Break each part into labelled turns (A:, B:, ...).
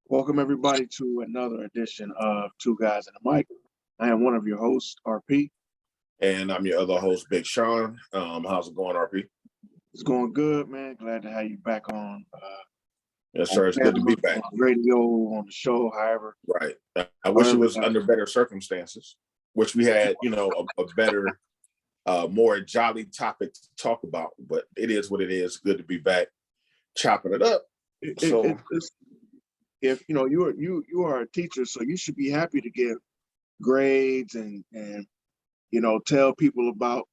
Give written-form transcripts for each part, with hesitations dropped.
A: Welcome everybody to another edition of Two Guys and a Mic. I am one of your hosts, RP.
B: And I'm your other host, Big Sean. How's it going, RP?
A: It's going good, man. Glad to have you back on.
B: Yes, sir. It's good to be back.
A: On radio, on the show, however.
B: Right. I wish it was under better circumstances, which we had, a better, more jolly topic to talk about. But it is what it is. Good to be back, chopping it up.
A: If you are a teacher, so you should be happy to give grades and tell people about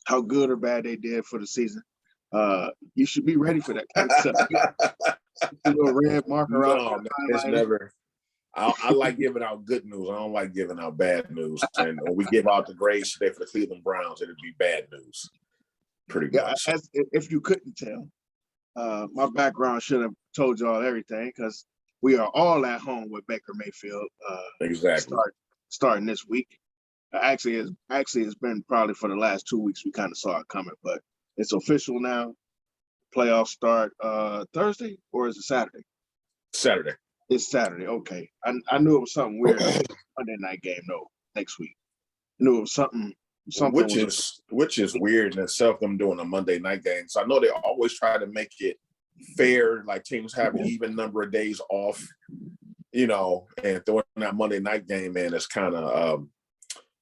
A: how good or bad they did for the season. You should be ready for that kind of stuff. A little red marker out.
B: No, it's never. I like giving out good news. I don't like giving out bad news. And when we give out the grades today for the Cleveland Browns, it'd be bad news, pretty much.
A: If you couldn't tell, my background should have told y'all everything because we are all at home with Baker Mayfield.
B: Exactly.
A: Starting this week. Actually, it's been probably for the last 2 weeks. We kind of saw it coming, but it's official now. Playoffs start Thursday, or is it Saturday?
B: Saturday.
A: It's Saturday. Okay. I knew it was something weird. Monday night game, no, next week. I knew it was something.
B: Which is weird in itself, them doing a Monday night game. So I know they always try to make it fair, like teams have an even number of days off, and throwing that Monday night game in is kind of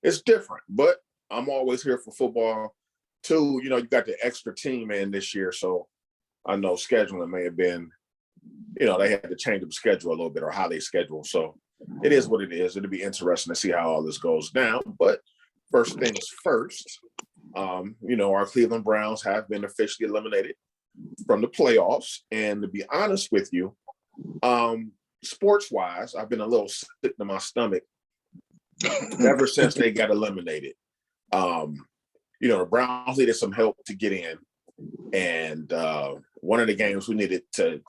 B: it's different. But I'm always here for football too. You got the extra team in this year, so I know scheduling may have been, they had to change the schedule a little bit or how they schedule. So it is what it is. It'll be interesting to see how all this goes down. But first things first, our Cleveland Browns have been officially eliminated from the playoffs. And to be honest with you, sports-wise, I've been a little sick to my stomach ever since they got eliminated. The Browns needed some help to get in. And one of the games we needed to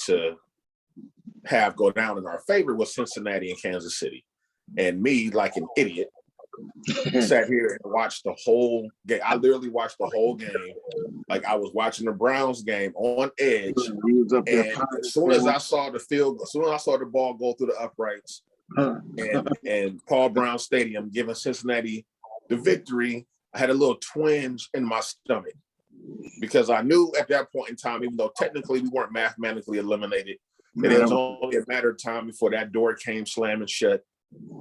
B: have go down in our favor was Cincinnati and Kansas City. And me, like an idiot, sat here and watched the whole game. I literally watched the whole game like I was watching the Browns game on edge. And as soon as I saw the ball go through the uprights and Paul Brown Stadium giving Cincinnati the victory, I had a little twinge in my stomach because I knew at that point in time, even though technically we weren't mathematically eliminated, that it was only a matter of time before that door came slamming shut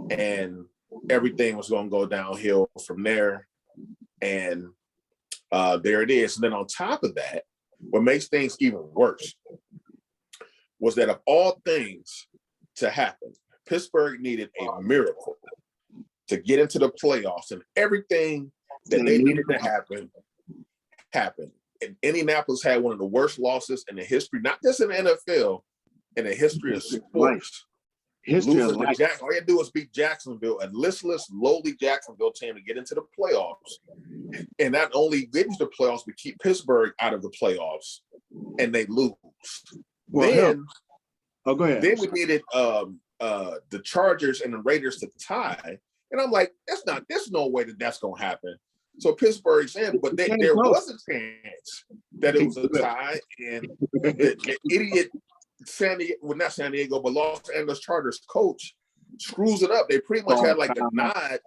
B: and everything was going to go downhill from there. And there it is. And then on top of that, what makes things even worse was that of all things to happen, Pittsburgh needed a miracle to get into the playoffs, and everything that they needed to happen happened. And Indianapolis had one of the worst losses in the history, not just in the NFL, in the history of sports. All you had to do was beat Jacksonville, a listless, lowly Jacksonville team, to get into the playoffs. And not only get into the playoffs, but keep Pittsburgh out of the playoffs, and they lose.
A: Go ahead.
B: Then we needed the Chargers and the Raiders to tie. And I'm like, there's no way that's going to happen. So Pittsburgh's in, but there was a chance that it was a tie. And the idiot not San Diego, but Los Angeles Chargers coach screws it up. They pretty much had like a nod,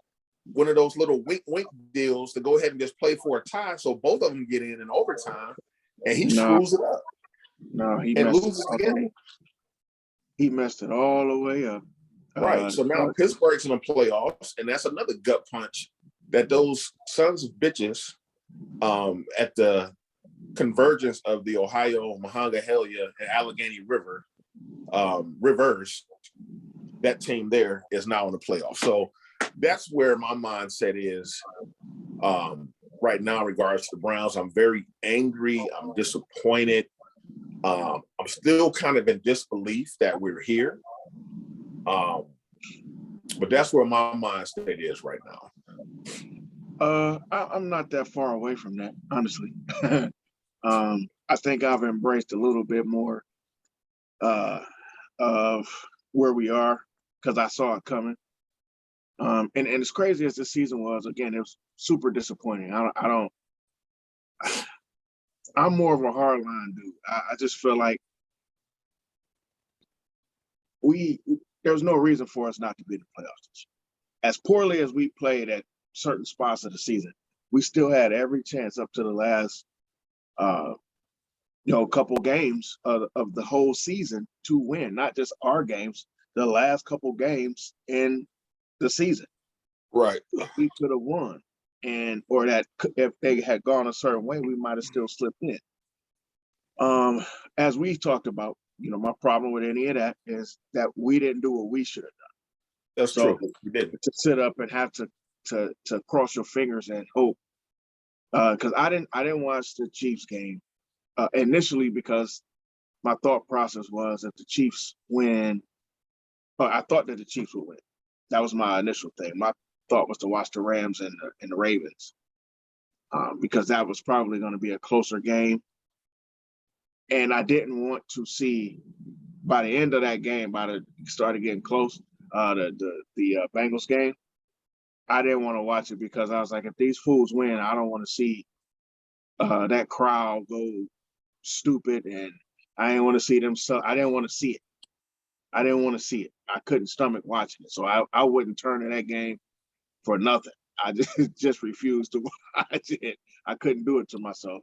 B: one of those little wink deals to go ahead and just play for a tie. So both of them get in overtime, and he screws it up.
A: No, he
B: loses again.
A: He messed it all the way up.
B: Right. So now Pittsburgh's in the playoffs, and that's another gut punch that those sons of bitches at the convergence of the Ohio, Monongahela, and Allegheny River rivers, that team there is now in the playoffs. So that's where my mindset is right now in regards to the Browns. I'm very angry. I'm disappointed. I'm still kind of in disbelief that we're here. But that's where my mindset is right now.
A: I'm not that far away from that, honestly. I think I've embraced a little bit more of where we are because I saw it coming. And as crazy as this season was, again, it was super disappointing. I'm more of a hardline dude. I just feel like there's no reason for us not to be in the playoffs this year. As poorly as we played at certain spots of the season, we still had every chance up to the last couple games of the whole season to win, not just our games, the last couple games in the season.
B: Right.
A: We could have won. Or that if they had gone a certain way, we might have still slipped in. As we talked about, my problem with any of that is that we didn't do what we should have done.
B: That's true. We didn't.
A: To sit up and have to cross your fingers and hope. Because I didn't watch the Chiefs game initially because my thought process was if the Chiefs win, I thought that the Chiefs would win. That was my initial thing. My thought was to watch the Rams and the Ravens because that was probably going to be a closer game. And I didn't want to see by the end of that game, started getting close, the Bengals game. I didn't want to watch it because I was like, if these fools win, I don't want to see that crowd go stupid, and I didn't want to see them. So I didn't want to see it. I didn't want to see it. I couldn't stomach watching it, so I wouldn't turn to that game for nothing. I just refused to watch it. I couldn't do it to myself.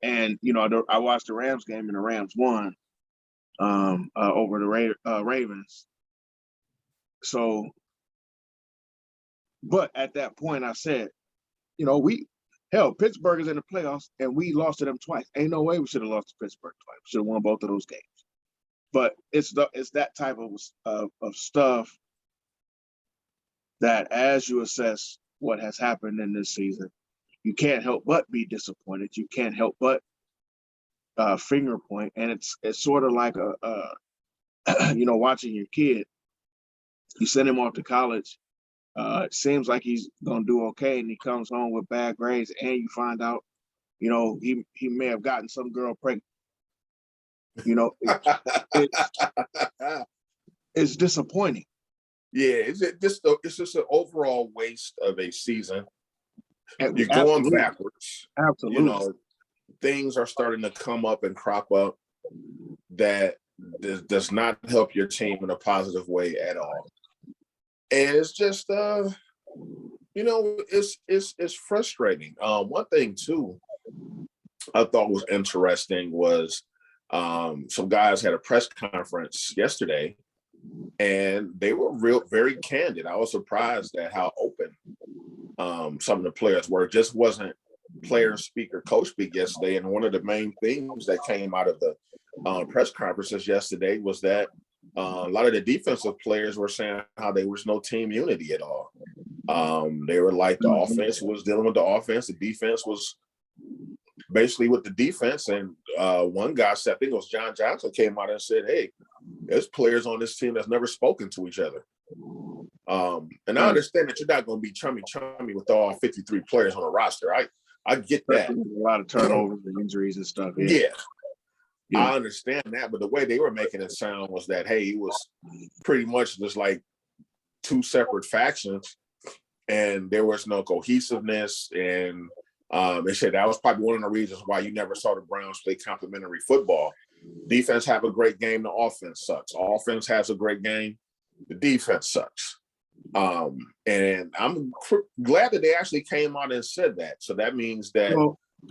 A: And I watched the Rams game, and the Rams won over the Ravens. So, but at that point, I said, Pittsburgh is in the playoffs, and we lost to them twice. Ain't no way we should have lost to Pittsburgh twice. We should have won both of those games. But it's that type of stuff that, as you assess what has happened in this season, you can't help but be disappointed. You can't help but finger point, and it's sort of like watching your kid. You send him off to college. It seems like he's gonna do okay, and he comes home with bad grades, and you find out, he may have gotten some girl pregnant. It's disappointing.
B: Yeah, it's just an overall waste of a season. You're
A: Absolutely.
B: going backwards.
A: Absolutely.
B: Things are starting to come up and crop up that does not help your team in a positive way at all. And it's just, it's frustrating. One thing too, I thought was interesting was some guys had a press conference yesterday, and they were very candid. I was surprised at how open some of the players were. It just wasn't player speak or coach speak yesterday. And one of the main things that came out of the press conferences yesterday was that a lot of the defensive players were saying how there was no team unity at all. They were like the offense was dealing with the offense, the defense was basically with the defense. And one guy, I think it was John Johnson, came out and said, hey, there's players on this team that's never spoken to each other. And I understand that you're not going to be chummy with all 53 players on the roster. I get that.
A: A lot of turnovers and injuries and stuff.
B: Yeah. I understand that, but the way they were making it sound was that, hey, it was pretty much just like two separate factions, and there was no cohesiveness. And they said that was probably one of the reasons why you never saw the Browns play complementary football. Defense have a great game, the offense sucks. Offense has a great game, the defense sucks. And I'm glad that they actually came out and said that. So that means that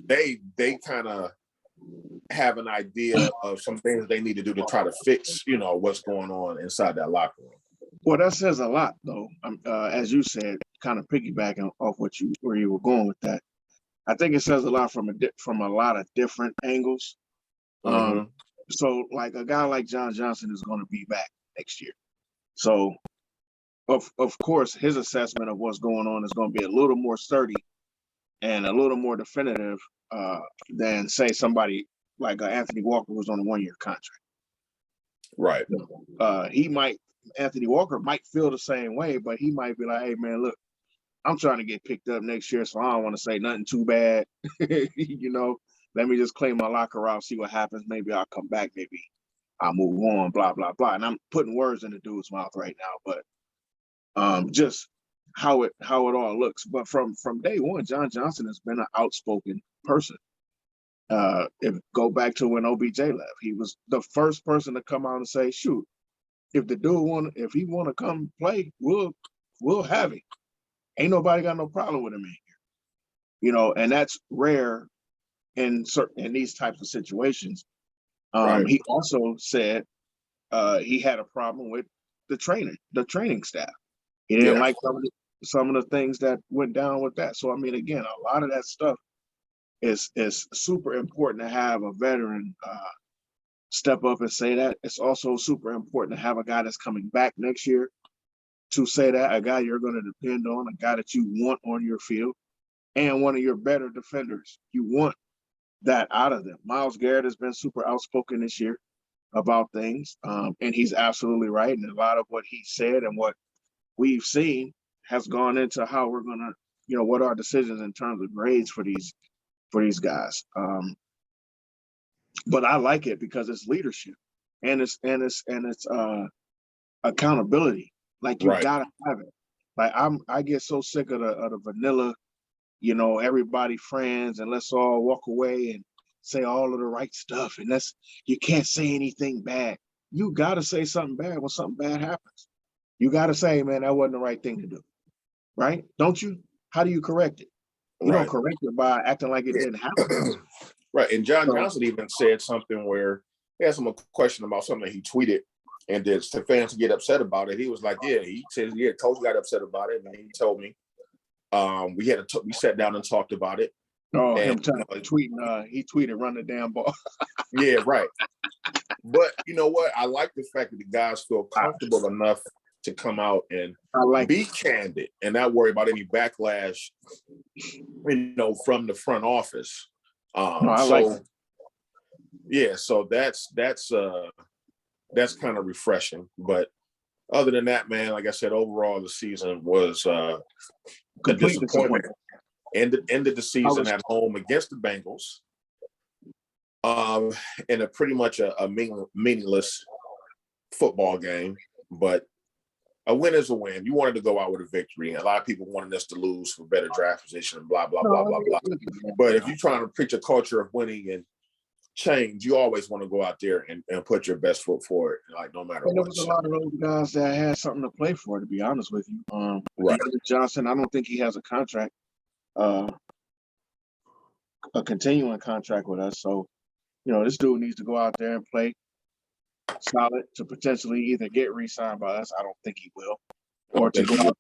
B: they kind of have an idea of some things they need to do to try to fix, what's going on inside that locker room.
A: Well, that says a lot, though. As you said, kind of piggybacking off where you were going with that. I think it says a lot from a lot of different angles.
B: Mm-hmm.
A: So, like a guy like John Johnson is going to be back next year. So, of course, his assessment of what's going on is going to be a little more sturdy and a little more definitive than, say, somebody like Anthony Walker, who's on a 1-year contract.
B: Right.
A: Anthony Walker might feel the same way, but he might be like, hey, man, look, I'm trying to get picked up next year, so I don't want to say nothing too bad. Let me just clean my locker out, see what happens. Maybe I'll come back. Maybe I'll move on, blah, blah, blah. And I'm putting words in the dude's mouth right now, but just how it all looks. But from day one, John Johnson has been an outspoken person. Go back to when OBJ left. He was the first person to come out and say, shoot, if the dude if he want to come play, we'll have him. Ain't nobody got no problem with him in here, and that's rare in these types of situations.
B: Right.
A: He also said he had a problem with the training staff. He didn't like some of the things that went down with that. So I mean, again, a lot of that stuff is super important to have a veteran step up and say that. It's also super important to have a guy that's coming back next year to say that, a guy you're going to depend on, a guy that you want on your field, and one of your better defenders. You want that out of them. Myles Garrett has been super outspoken this year about things, and he's absolutely right. And a lot of what he said and what we've seen has gone into how we're going to, what our decisions in terms of grades for these guys. But I like it because it's leadership and it's accountability. Like, you gotta have it. Like, I get so sick of the vanilla, everybody friends, and let's all walk away and say all of the right stuff, and you can't say anything bad. You gotta say something bad when something bad happens. You gotta say, man, that wasn't the right thing to do, right? Don't you? How do you correct it? You don't correct it by acting like it didn't happen.
B: Right. And John Johnson even said something where he asked him a question about something that he tweeted, and then the fans get upset about it. He was like, yeah, he said, yeah, coach got upset about it. And he told me, we sat down and talked about it.
A: Oh, and, tweeting, he tweeted, run the damn ball.
B: Yeah, right. But you know what? I like the fact that the guys feel comfortable enough to come out and be candid and not worry about any backlash, from the front office. Yeah, so that's kind of refreshing. But other than that, man, like I said, overall the season was a disappointment. Ended the season at home against the Bengals, in a pretty much a meaningless football game. But a win is a win. You wanted to go out with a victory. A lot of people wanted us to lose for better draft position and blah, blah, blah, blah, blah. But if you're trying to preach a culture of winning and change, you always want to go out there and put your best foot forward, like no matter what.
A: There was a lot of those guys that had something to play for, to be honest with you.
B: Right.
A: Johnson, I don't think he has a contract, a continuing contract with us. So, this dude needs to go out there and play solid to potentially either get re-signed by us. I don't think he will, or to go out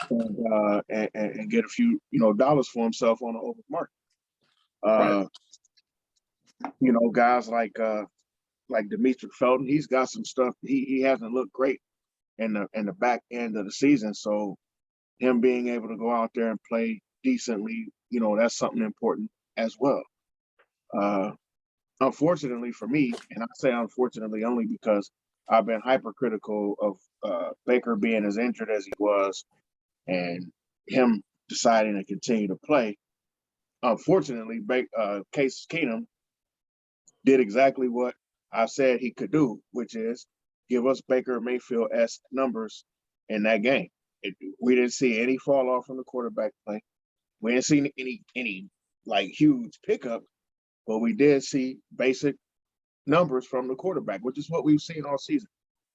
A: there and get a few, dollars for himself on the open market. Guys like Demetric Felton, he's got some stuff. He hasn't looked great in the back end of the season. So him being able to go out there and play decently, that's something important as well. Unfortunately for me, and I say unfortunately only because I've been hypercritical of Baker being as injured as he was and him deciding to continue to play. Unfortunately, Case Keenum did exactly what I said he could do, which is give us Baker Mayfield-esque numbers in that game. We didn't see any fall off from the quarterback play. We didn't see any like huge pickup, but we did see basic numbers from the quarterback, which is what we've seen all season.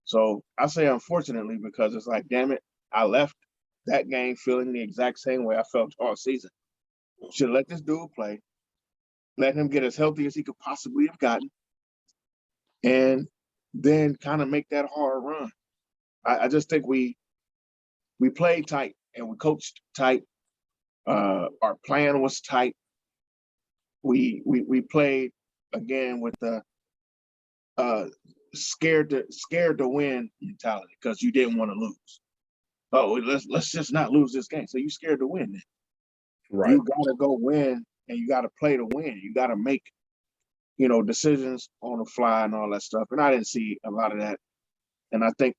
A: So I say unfortunately because it's like, damn it, I left that game feeling the exact same way I felt all season. Should let this dude play, let him get as healthy as he could possibly have gotten, and then kind of make that hard run. I just think we played tight and we coached tight. Our plan was tight. We played again with the scared to win mentality because you didn't want to lose. Oh, let's just not lose this game. So you scared to win then. Right. You gotta go win and you gotta play to win. You gotta make, decisions on the fly and all that stuff. And I didn't see a lot of that. And I think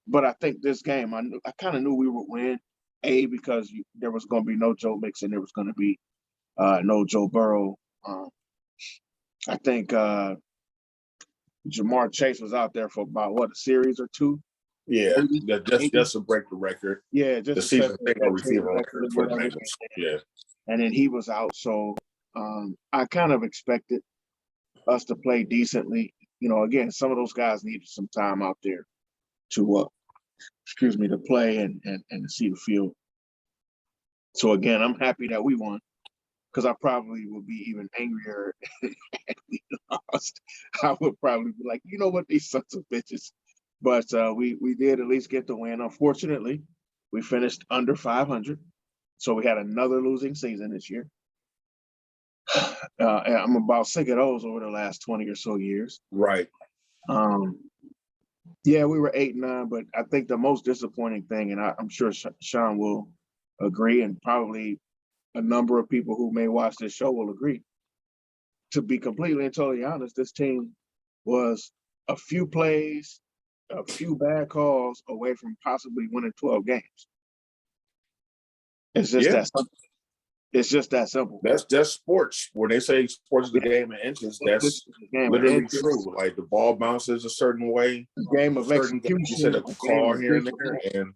A: this game, I kind of knew we would win, because there was going to be no Joe Mixon, there was going to be no Joe Burrow. I think Jamar Chase was out there for about a series or two.
B: Yeah, just to break the record.
A: Yeah, just
B: the season receiver record for the Bengals. Yeah,
A: and then he was out, so I kind of expected us to play decently. Again, some of those guys needed some time out there. to to play and to see the field. So again, I'm happy that we won because I probably would be even angrier if we lost. I would probably be like, you know what, these sons of bitches. But we did at least get the win. Unfortunately, we finished under 500, so we had another losing season this year. And I'm about sick of those over the last 20 or so years.
B: Right.
A: Yeah, we were 8-9, but I think the most disappointing thing, and I'm sure Sean will agree, and probably a number of people who may watch this show will agree. To be completely and totally honest, this team was a few plays, a few bad calls away from possibly winning 12 games. It's just that simple. It's just that simple.
B: That's sports. When they say sports is the game of inches, that's literally true. Like the ball bounces a certain way.
A: Game of execution.
B: You said a call here and there, and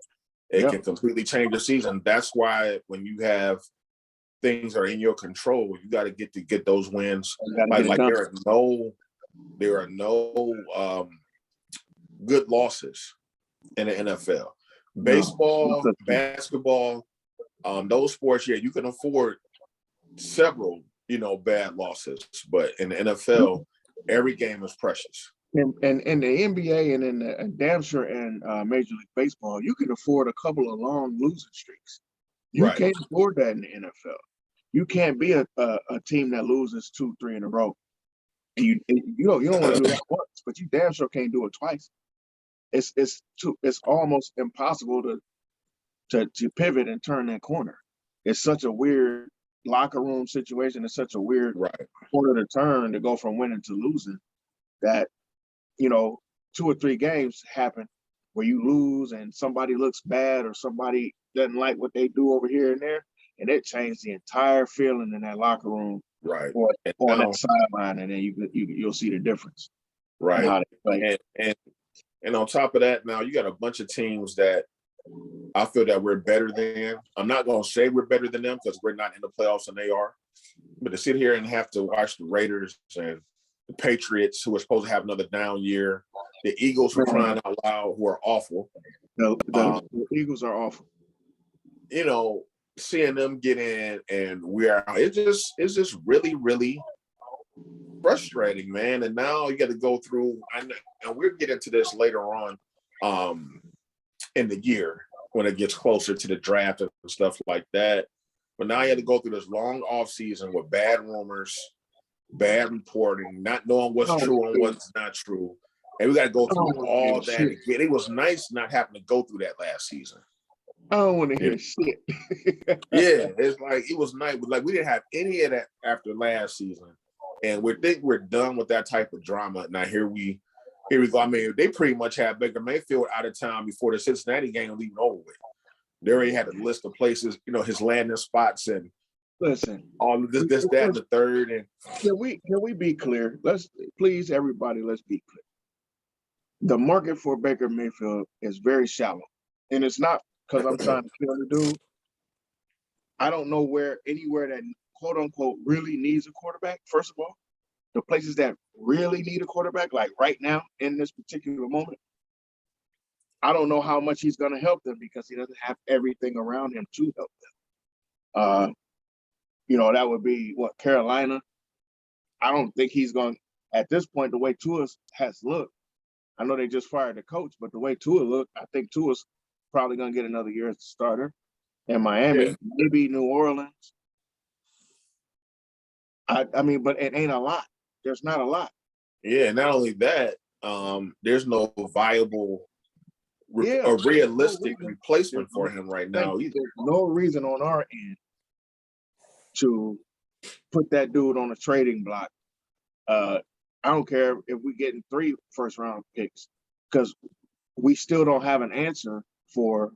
B: it can completely change the season. That's why when you have things that are in your control, you got to get those wins. Like there are no good losses in the NFL. Baseball, basketball, those sports, you can afford several, bad losses. But in the NFL, every game is precious.
A: And in the NBA and in the damn sure in Major League Baseball, you can afford a couple of long losing streaks. You can't afford that in the NFL. You can't be a team that loses 2-3 in a row. And you don't want to do that once, but you damn sure can't do it twice. It's almost impossible to pivot and turn that corner. It's such a weird locker room situation. It's such a weird corner to turn to go from winning to losing that 2 or 3 games happen where you lose and somebody looks bad or somebody doesn't like what they do over here and there, and it changed the entire feeling in that locker room, or on that sideline, and then you'll see the difference.
B: Right. And on top of that, now you got a bunch of teams that I feel that we're better than. I'm not going to say we're better than them because we're not in the playoffs and they are. But to sit here and have to watch the Raiders and the Patriots, who are supposed to have another down year, the Eagles, who crying out loud, who are awful.
A: The Eagles are awful.
B: Seeing them get in and it's just really, really frustrating, man. And now you got to go through, and we'll get into this later on in the year when it gets closer to the draft and stuff like that. But now you have to go through this long off season with bad rumors, bad reporting, not knowing what's true and what's not true. And we got to go through all that again. It was nice not having to go through that last season.
A: I don't want to hear shit.
B: It's like it was nice. Like we didn't have any of that after last season. And we think we're done with that type of drama. Now here we go. I mean, they pretty much had Baker Mayfield out of town before the Cincinnati game was even over with. They already had a list of places, his landing spots and all of this, that, and the third. And
A: can we be clear? Let's be clear. The market for Baker Mayfield is very shallow, and it's not because I'm trying to kill the dude. I don't know anywhere that quote unquote really needs a quarterback. First of all, the places that really need a quarterback, like right now in this particular moment, I don't know how much he's going to help them because he doesn't have everything around him to help them. That would be Carolina. I don't think he's going at this point. The way Tua has looked, I know they just fired the coach, but the way Tua looked, I think Tua's probably going to get another year as a starter. In Miami, maybe New Orleans. I mean, but it ain't a lot. There's not a lot.
B: Yeah, not only that, there's no viable or realistic replacement for him right now either.
A: There's no reason on our end to put that dude on a trading block. I don't care if we're getting 3 first-round picks because we still don't have an answer for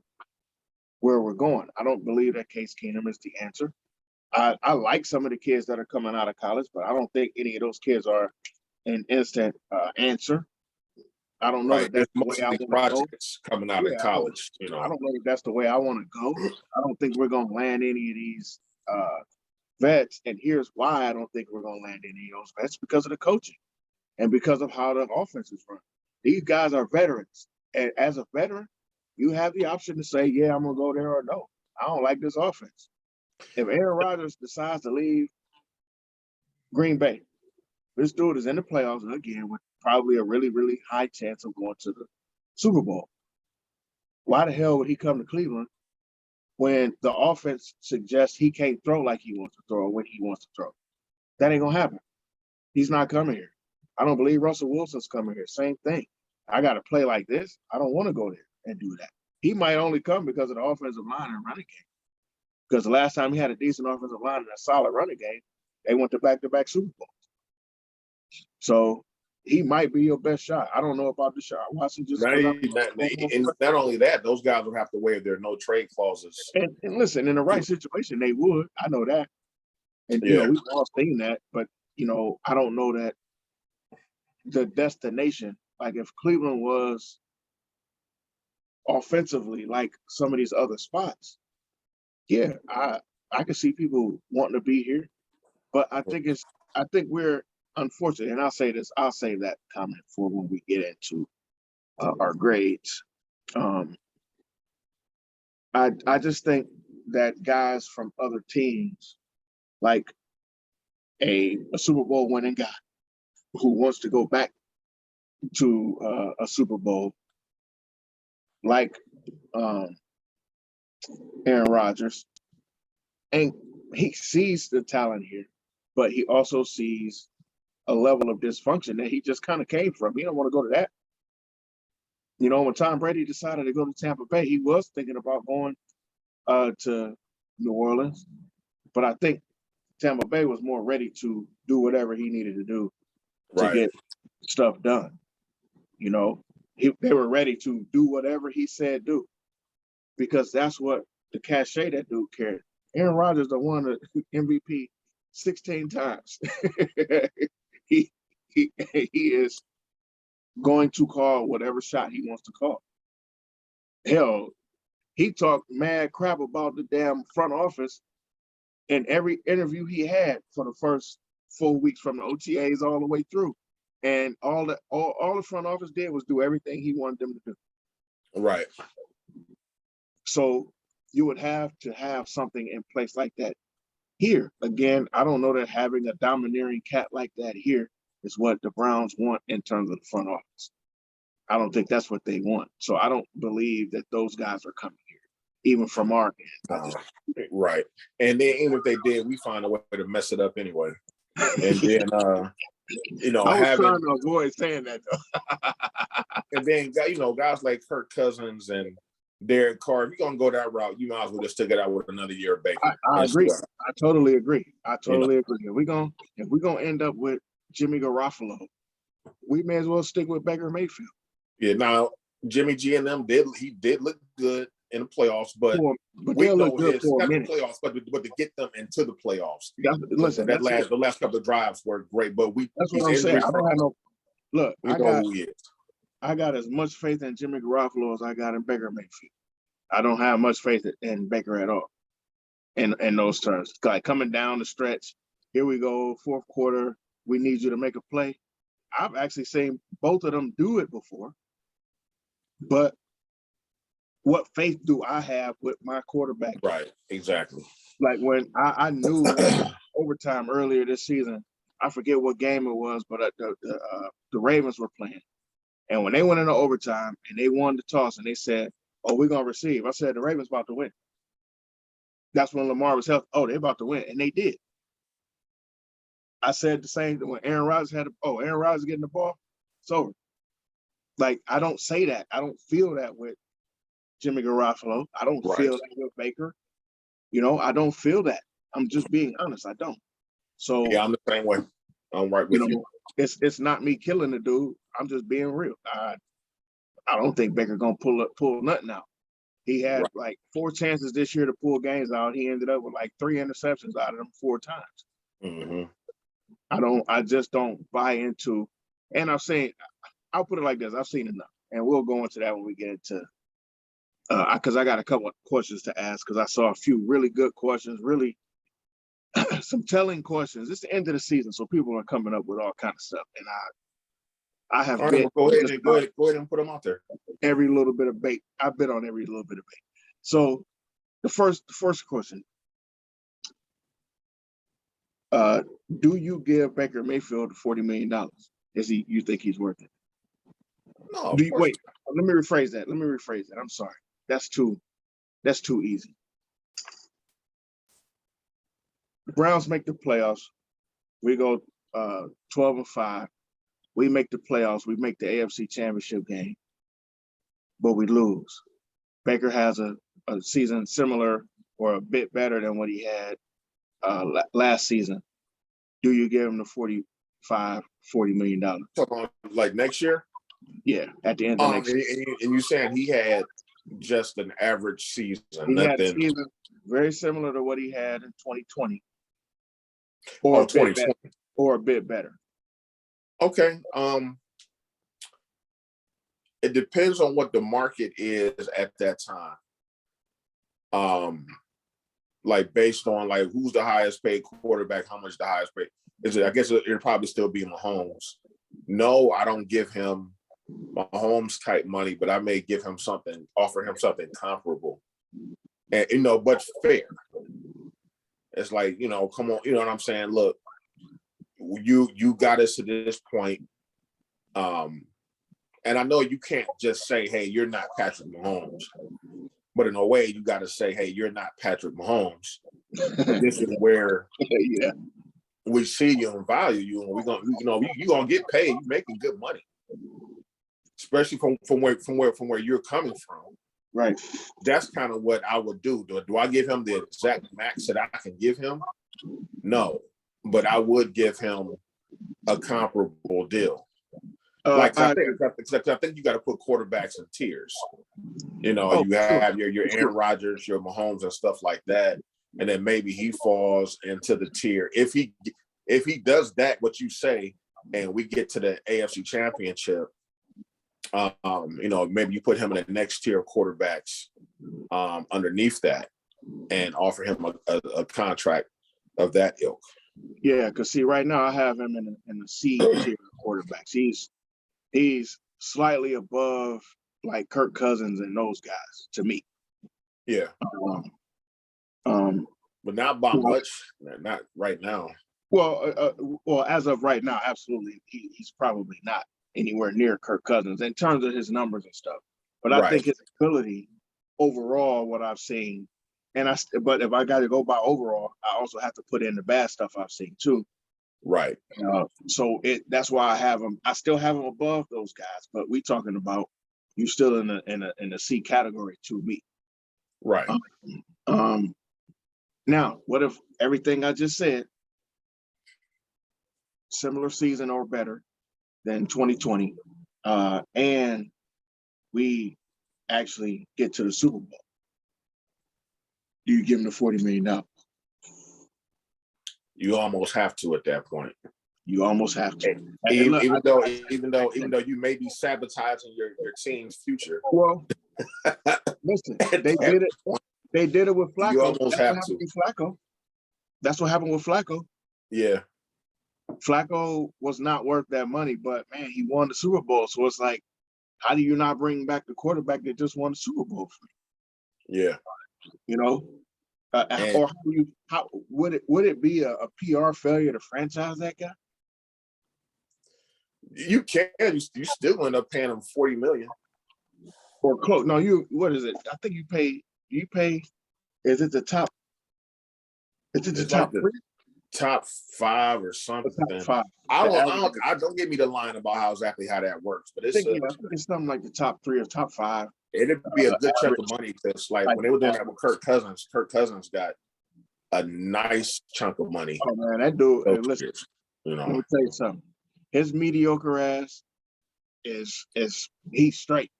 A: where we're going. I don't believe that Case Keenum is the answer. I like some of the kids that are coming out of college, but I don't think any of those kids are an instant answer. I don't know that that's the way I want to go.
B: Coming out of college,
A: I don't know if that's the way I want to go. I don't think we're going to land any of these vets, and here's why I don't think we're going to land any of those vets: because of the coaching and because of how the offense is run. These guys are veterans. And as a veteran, you have the option to say, yeah, I'm gonna go there, or no, I don't like this offense. If Aaron Rodgers decides to leave Green Bay, this dude is in the playoffs again with probably a really, really high chance of going to the Super Bowl. Why the hell would he come to Cleveland when the offense suggests he can't throw like he wants to throw or when he wants to throw? That ain't gonna happen. He's not coming here. I don't believe Russell Wilson's coming here. Same thing. I got to play like this. I don't want to go there and do that. He might only come because of the offensive line and running game. Because the last time he had a decent offensive line and a solid running game, they went to back-to-back Super Bowls. So he might be your best shot. I don't know about Deshaun Watson just
B: and not only that, those guys will have to waive their no trade clauses.
A: And listen, in the right situation, they would. I know that. And, we've all seen that. But, I don't know that the destination, like if Cleveland was offensively like some of these other spots, yeah, I could see people wanting to be here. But I think we're unfortunate, and I'll say this, I'll save that comment for when we get into our grades. I just think that guys from other teams, like a Super Bowl winning guy who wants to go back to a Super Bowl, like Aaron Rodgers, and he sees the talent here, but he also sees a level of dysfunction that he just kind of came from. He don't want to go to that. When Tom Brady decided to go to Tampa Bay, he was thinking about going to New Orleans, but I think Tampa Bay was more ready to do whatever he needed to do to get stuff done. They were ready to do whatever he said do, because that's what the cachet that dude carried. Aaron Rodgers won the MVP 16 times. he is going to call whatever shot he wants to call. Hell, he talked mad crap about the damn front office in every interview he had for the first 4 weeks from the OTAs all the way through. And all the front office did was do everything he wanted them to do.
B: Right.
A: So you would have to have something in place like that here. Again, I don't know that having a domineering cat like that here is what the Browns want in terms of the front office. I don't think that's what they want. So I don't believe that those guys are coming here, even from our end.
B: Right. And then even if they did, we find a way to mess it up anyway. And then
A: I was trying to avoid saying that though.
B: And then guys like Kirk Cousins and Derek Carr, if you're gonna go that route, you might as well just stick it out with another year of Baker.
A: I agree. I totally agree. Agree. If we're gonna end up with Jimmy Garoppolo, we may as well stick with Baker Mayfield.
B: Yeah. Now Jimmy G and them did look good in the playoffs, but
A: they'll look good for a minute.
B: The playoffs, but to get them into the playoffs.
A: Listen,
B: the last couple of drives were great, but
A: that's what I'm saying. I don't have no look. I got as much faith in Jimmy Garoppolo as I got in Baker Mayfield. I don't have much faith in Baker at all. In those terms, like coming down the stretch, here we go, fourth quarter. We need you to make a play. I've actually seen both of them do it before, but what faith do I have with my quarterback?
B: Right, exactly.
A: Like when I knew overtime earlier this season, I forget what game it was, but the Ravens were playing. And when they went into overtime and they won the toss and they said, oh, we're going to receive. I said, the Ravens about to win. That's when Lamar was healthy. Oh, they're about to win. And they did. I said the same thing when Aaron Rodgers Aaron Rodgers getting the ball. It's over. Like, I don't say that. I don't feel that with Jimmy Garoppolo. I don't feel that with Baker. I don't feel that. I'm just being honest. I don't. So
B: yeah, I'm the same way. I'm right with you.
A: It's not me killing the dude. I'm just being real. I don't think Baker gonna pull nothing out. He had like 4 chances this year to pull games out. He ended up with like 3 interceptions out of them 4 times.
B: Mm-hmm.
A: I just don't buy into. And I'll put it like this. I've seen enough, and we'll go into that when we get into. Because I got a couple of questions to ask. Because I saw a few really good questions, really some telling questions. It's the end of the season, so people are coming up with all kind of stuff, and I have been.
B: Go ahead and put them out there.
A: every little bit of bait. I bet on every little bit of bait. So the first question, do you give Baker Mayfield $40 million? You think he's worth it?
B: No, of course.
A: Wait, let me rephrase that. I'm sorry. That's too easy. The Browns make the playoffs. We go 12-5. We make the playoffs. We make the AFC Championship game, but we lose. Baker has a season similar or a bit better than what he had last season. Do you give him the $40 million?
B: Like next year?
A: Yeah, at the end of next year.
B: And you saying he had just an average season?
A: He had a season very similar to what he had in 2020, or 2020, or a bit better.
B: Okay. It depends on what the market is at that time. Like based on like who's the highest paid quarterback, how much the highest paid is it? I guess it'll probably still be Mahomes. No, I don't give him Mahomes type money, but I may give him something, offer him something comparable, and but fair. It's like, come on, you know what I'm saying? Look, you got us to this point. And I know you can't just say, hey, you're not Patrick Mahomes. But in a way, you got to say, hey, you're not Patrick Mahomes. But this is where we see you and value you, and you're gonna get paid. You're making good money, especially from where you're coming from.
A: Right.
B: That's kind of what I would do. Do I give him the exact max that I can give him? No, but I would give him a comparable deal. I think you got to put quarterbacks in tiers. You have your Aaron Rodgers, your Mahomes, and stuff like that, and then maybe he falls into the tier if he does that, what you say, and we get to the AFC Championship. Maybe you put him in the next tier of quarterbacks underneath that, and offer him a contract of that ilk.
A: Yeah, because see, right now I have him in the C tier of quarterbacks. He's slightly above like Kirk Cousins and those guys to me.
B: Yeah. But not by much. Not right now.
A: Well, as of right now, absolutely, he's probably not anywhere near Kirk Cousins in terms of his numbers and stuff. But I think his ability overall, what I've seen, but if I got to go by overall, I also have to put in the bad stuff I've seen too.
B: Right.
A: So that's why I have him. I still have him above those guys, but we talking about you still in the C category to me.
B: Right.
A: Now, what if everything I just said, similar season or better than 2020, and we actually get to the Super Bowl? Do you give him the $40 million?
B: You almost have to at that point.
A: You almost have to.
B: Even though you may be sabotaging your team's future.
A: Well, listen, they did it. They did it with Flacco.
B: You almost have to.
A: That's what happened with Flacco.
B: Yeah.
A: Flacco was not worth that money, but man, he won the Super Bowl. So it's like, how do you not bring back the quarterback that just won the Super Bowl for you?
B: Yeah.
A: Or how would it be a PR failure to franchise that guy?
B: You can. You still end up paying him $40 million.
A: Or close. No, what is it? I think you pay. Is it the top? Is it the top three?
B: Top 5 or something.
A: Top 5.
B: I don't give me the line about exactly how that works, but it's
A: something like the top 3 or top 5.
B: It'd be a good chunk of money because, like when they were doing that with Kirk Cousins got a nice chunk of money.
A: Oh man, that dude! Listen, let me tell you something. His mediocre ass is he's straight.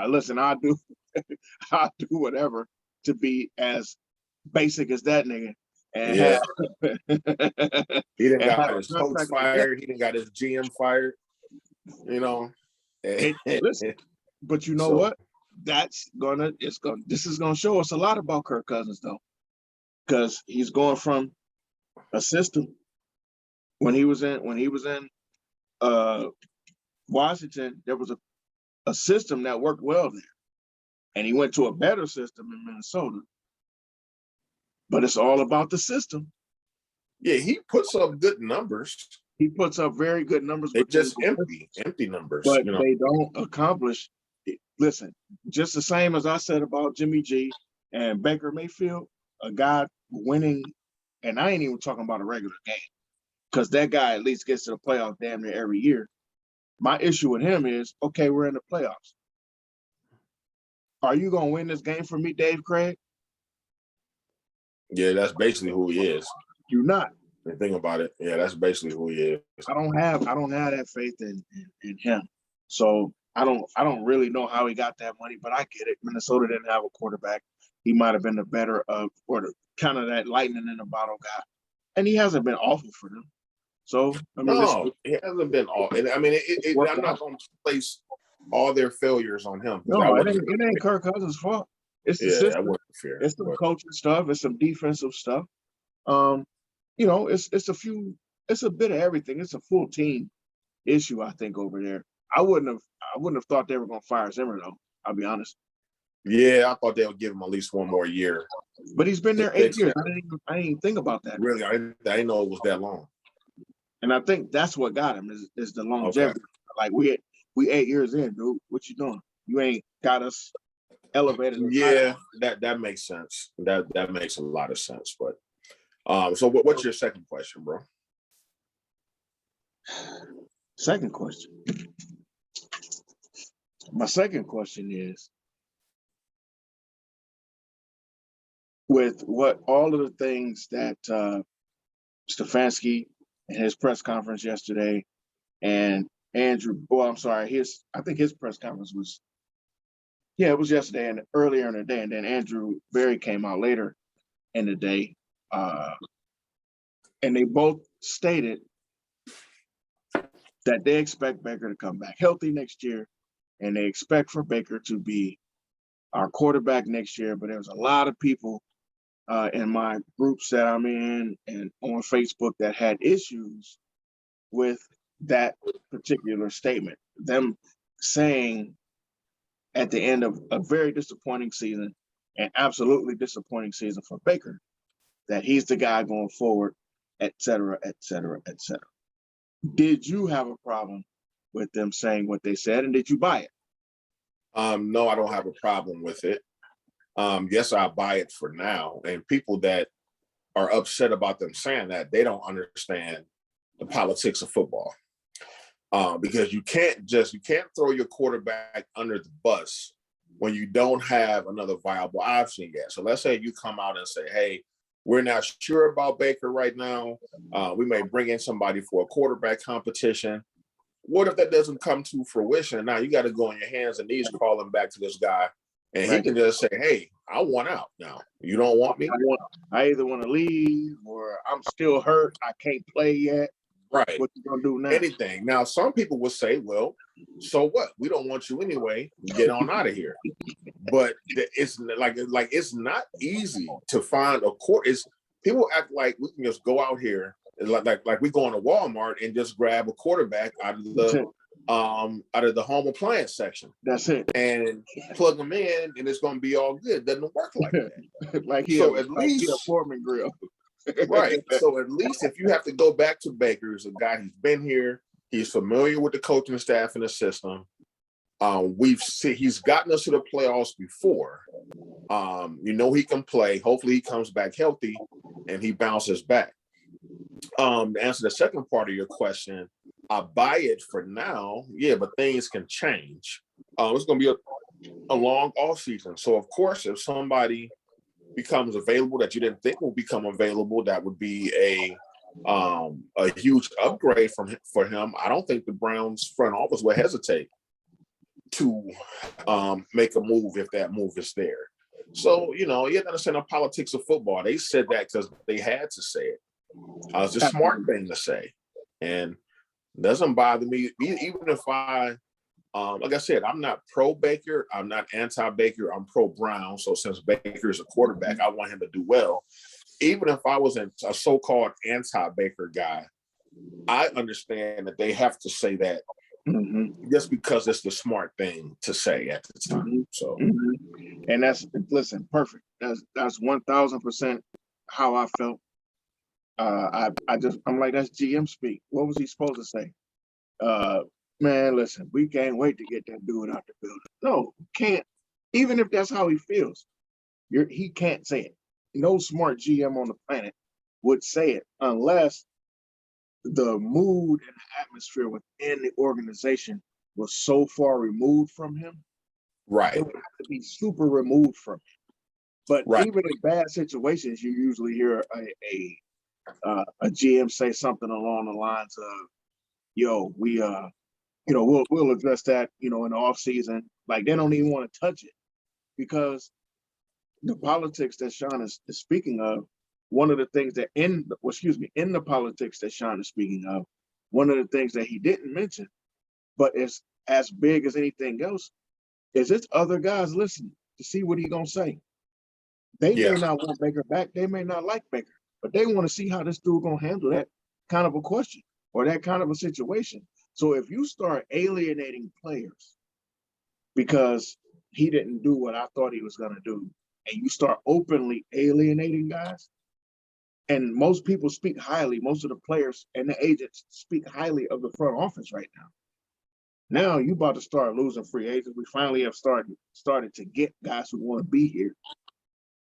A: Listen, I'll do whatever to be as basic as that nigga. And
B: he didn't got his coach fired. He didn't got his GM fired.
A: Listen, but you know what? This is gonna show us a lot about Kirk Cousins though, because he's going from a system when he was in Washington. There was a system that worked well there. And he went to a better system in Minnesota. But it's all about the system.
B: Yeah, he puts up good numbers.
A: He puts up very good numbers.
B: They just empty numbers.
A: But they don't accomplish it. Listen, just the same as I said about Jimmy G and Baker Mayfield, a guy winning, and I ain't even talking about a regular game, because that guy at least gets to the playoffs damn near every year. My issue with him is, okay, we're in the playoffs. Are you going to win this game for me, Dave Craig?
B: Yeah, that's basically who he is.
A: You're not.
B: The thing about it, yeah, that's basically who he is.
A: I don't have that faith in him. So I don't really know how he got that money, but I get it. Minnesota didn't have a quarterback. He might have been the better of, or the kind of that lightning in the bottle guy, and he hasn't been awful for them. So I mean,
B: no, he hasn't been awful. And I mean, I'm not going to place all their failures on him.
A: No, it ain't Kirk Cousins' fault. It's the system.
B: That wasn't fair.
A: It's some coaching stuff. It's some defensive stuff. You know, it's a bit of everything. It's a full team issue, I think, over there. I wouldn't have thought they were going to fire Zimmer, though. I'll be honest.
B: Yeah, I thought they would give him at least one more year.
A: But he's been there 8 years. I didn't even think about that.
B: Really, I didn't know it was that long.
A: And I think that's what got him is the longevity. Okay. Like we 8 years in, dude. What you doing? You ain't got us elevated.
B: Yeah, that makes sense. That makes a lot of sense. But so what's your second question, bro?
A: Second question. My second question is, with what all of the things that Stefanski in his press conference yesterday, and Andrew, I think his press conference was, it was yesterday and earlier in the day, and then Andrew Berry came out later in the day, and they both stated that they expect Baker to come back healthy next year, and they expect for Baker to be our quarterback next year. But there's a lot of people in my groups that I'm in and on Facebook that had issues with that particular statement. Them saying at the end of a very disappointing season, an absolutely disappointing season for Baker, that he's the guy going forward, et cetera, et cetera, et cetera. Did you have a problem with them saying what they said, and did you buy it?
B: No, I don't have a problem with it. Yes, I buy it for now. And people that are upset about them saying that, they don't understand the politics of football. Because you can't throw your quarterback under the bus when you don't have another viable option yet. So let's say you come out and say, hey, we're not sure about Baker right now. We may bring in somebody for a quarterback competition. What if that doesn't come to fruition? Now you got to go on your hands and knees calling back to this guy. And he can just say, hey, I want out now. You don't want me?
A: I either want to leave or I'm still hurt. I can't play yet.
B: Right.
A: What you going to do now?
B: Anything. Now, some people will say, well, so what? We don't want you anyway. Get on out of here. But it's it's not easy to find a court. People act like we can just go out here, like we go into Walmart and just grab a quarterback out of the home appliance section.
A: That's it.
B: And plug them in, and it's going to be all good. It doesn't work like that. At least
A: a Foreman grill.
B: Right. So at least if you have to go back to Baker, a guy who's been here, he's familiar with the coaching staff and the system. He's gotten us to the playoffs before. He can play. Hopefully he comes back healthy and he bounces back. To answer the second part of your question, I buy it for now. Yeah, but things can change. It's going to be a long off season. So of course, if somebody becomes available that you didn't think will become available, that would be a huge upgrade for him. I don't think the Browns front office will hesitate to make a move if that move is there. So, you have to understand the politics of football. They said that because they had to say it. It's a smart thing to say. And it doesn't bother me, even if like I said, I'm not pro-Baker. I'm not anti-Baker. I'm pro-Brown. So since Baker is a quarterback, I want him to do well. Even if I was a so-called anti-Baker guy, I understand that they have to say that just because it's the smart thing to say at the time. So,
A: and listen, perfect. That's 1000% how I felt. I'm like, that's GM speak. What was he supposed to say? Man, listen, we can't wait to get that dude out the building. No, can't. Even if that's how he feels, he can't say it. No smart GM on the planet would say it unless the mood and the atmosphere within the organization was so far removed from him.
B: right.
A: It would have to be super removed from him. But
B: Right.
A: even in bad situations, you usually hear a GM say something along the lines of, "Yo, we'll address that, in the off season." Like they don't even want to touch it because the politics that Sean is speaking of, one of the things that in the politics that Sean is speaking of, one of the things that he didn't mention, but is as big as anything else, is it's other guys listening to see what he's gonna say. They may not want Baker back, they may not like Baker, but they want to see how this dude gonna handle that kind of a question or that kind of a situation. So if you start alienating players because he didn't do what I thought he was gonna do, and you start openly alienating guys, and most people speak highly, most of the players and the agents speak highly of the front office right now. Now you about to start losing free agents. We finally have started to get guys who want to be here.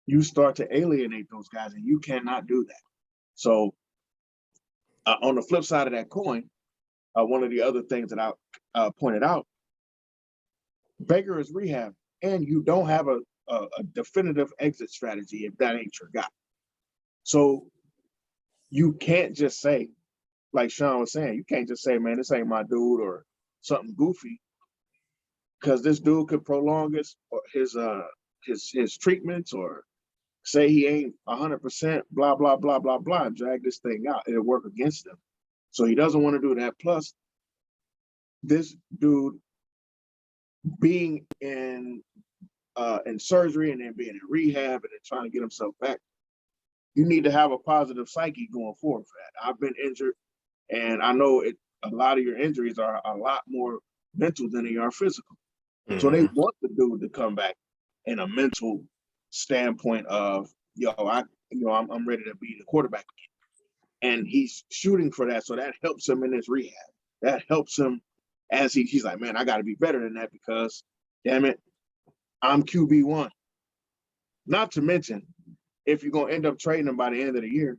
A: You start to alienate those guys, and you cannot do that. So on the flip side of that coin, one of the other things that I pointed out, Baker is rehab, and you don't have a definitive exit strategy if that ain't your guy. So you can't just say, like Sean was saying, you can't just say, man, this ain't my dude or something goofy, because this dude could prolong his treatments or say he ain't 100%, blah, blah, blah, blah, blah, and drag this thing out. It'll work against him. So he doesn't want to do that. Plus, this dude being in surgery and then being in rehab and then trying to get himself back, you need to have a positive psyche going forward for that. I've been injured, and I know a lot of your injuries are a lot more mental than they are physical. So they want the dude to come back in a mental standpoint of, I'm ready to be the quarterback again. And he's shooting for that. So that helps him in his rehab. That helps him as he's like, man, I got to be better than that because, damn it, I'm QB1. Not to mention, if you're going to end up trading him by the end of the year,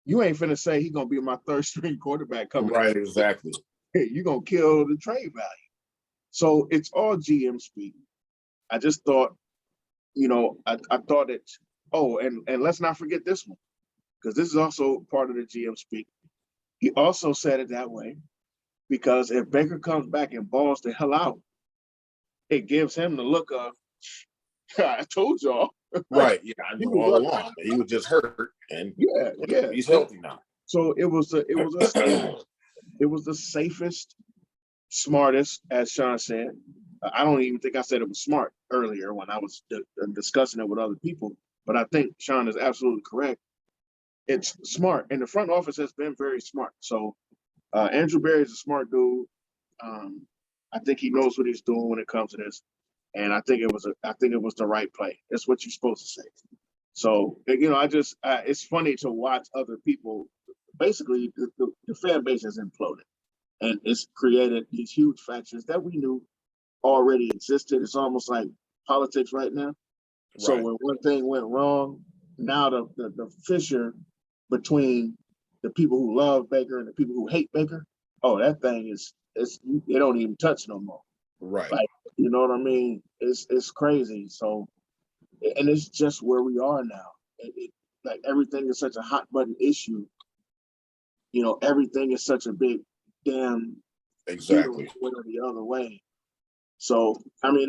A: you ain't finna say he's going to be my third string quarterback coming
B: right,
A: in.
B: exactly.
A: You're going to kill the trade value. So it's all GM speak. I just thought, I thought it, and let's not forget this one, because this is also part of the GM speak. He also said it that way because if Baker comes back and balls the hell out, it gives him the look of, I told y'all.
B: Right. Yeah, I knew all along. He was just hurt, and he's healthy now.
A: So it was the safest, smartest, as Sean said. I don't even think I said it was smart earlier when I was discussing it with other people, but I think Sean is absolutely correct. It's smart, and the front office has been very smart. So Andrew Berry is a smart dude. I think he knows what he's doing when it comes to this, and I think it was the right play. It's what you're supposed to say. So it's funny to watch other people. Basically, the fan base has imploded, and it's created these huge factions that we knew already existed. It's almost like politics right now. So when one thing went wrong, now the fissure between the people who love Baker and the people who hate Baker, that thing it don't even touch no more.
B: Right.
A: Like, you know what I mean? It's crazy. So, and it's just where we are now. Like everything is such a hot button issue. Everything is such a big damn
B: exactly
A: one or the other way. So, I mean,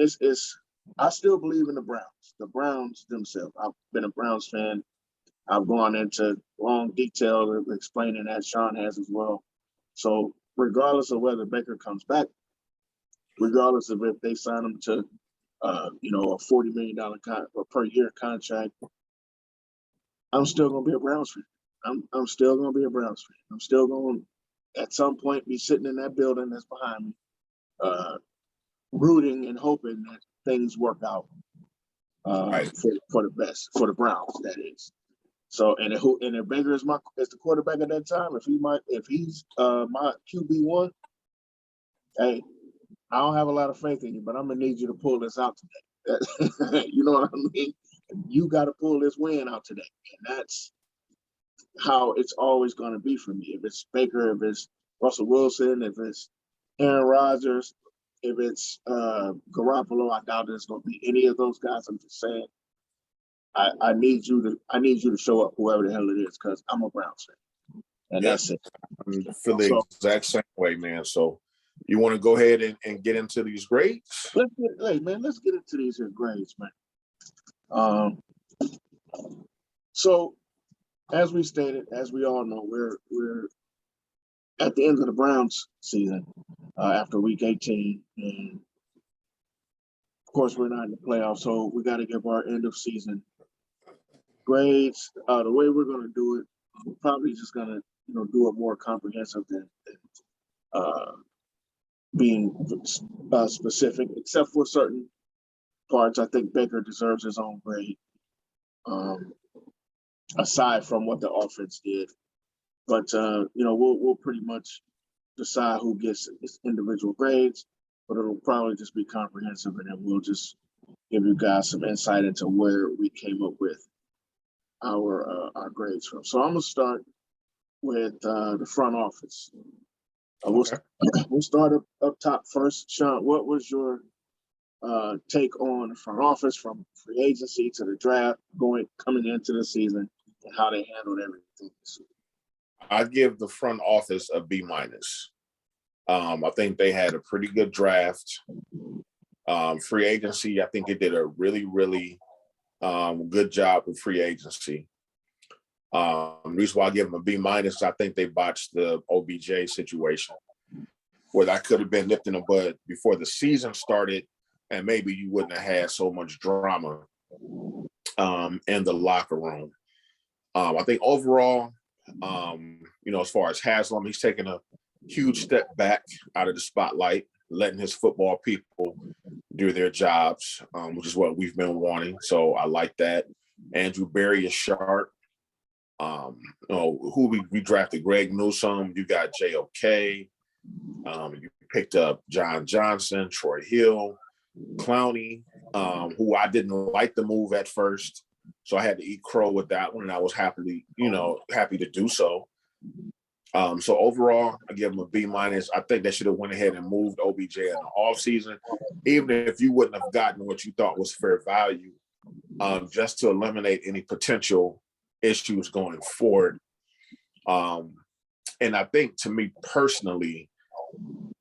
A: I still believe in the Browns. The Browns themselves. I've been a Browns fan. I've gone into long detail of explaining that. Sean has as well. So, regardless of whether Baker comes back, regardless of if they sign him to, a $40 million per year contract, I'm still going to be a Browns fan. I'm still going to be a Browns fan. I'm still going to, at some point, be sitting in that building that's behind me, uh, rooting and hoping that things work out
B: Right.
A: for the best, for the Browns, that is. So, and if Baker is the quarterback at that time, if he's my QB1, hey, I don't have a lot of faith in you, but I'm gonna need you to pull this out today. You know what I mean? You got to pull this win out today, and that's how it's always going to be for me. If it's Baker, if it's Russell Wilson, if it's Aaron Rodgers, if it's Garoppolo, I doubt it's going to be any of those guys. I'm just saying, I need you to show up, whoever the hell it is, because I'm a Browns fan, and that's it.
B: I feel the exact same way, man. So you want to go ahead and get into these grades?
A: Let's get into these here grades, man. So as we stated, as we all know, we're at the end of the Browns season after week 18, and of course we're not in the playoffs, so we got to give our end of season grades. The way we're going to do it, we're probably just going to do it more comprehensive than being specific, except for certain parts. I think Baker deserves his own grade, aside from what the offense did. But we'll pretty much decide who gets his individual grades, but it'll probably just be comprehensive, and then we'll just give you guys some insight into where we came up with our grades from. So I'm gonna start with the front office. We'll start up top first. Sean, what was your take on the front office from free agency to the draft, coming into the season, and how they handled everything?
B: I'd give the front office a B-. I think they had a pretty good draft. Free agency, I think they did a really, really good job with free agency. The reason why I give them a B-, I think they botched the OBJ situation, where that could have been nipped in the bud before the season started, and maybe you wouldn't have had so much drama in the locker room. I think overall, as far as Haslam, he's taken a huge step back out of the spotlight, letting his football people do their jobs, which is what we've been wanting. So I like that. Andrew Berry is sharp. Who we drafted? Greg Newsome. You got JOK. You picked up John Johnson, Troy Hill, Clowney, who I didn't like the move at first. So I had to eat crow with that one, and I was happy to do so. So overall, I give them a B-. I think they should have went ahead and moved OBJ in the offseason, even if you wouldn't have gotten what you thought was fair value, just to eliminate any potential issues going forward. And I think, to me personally,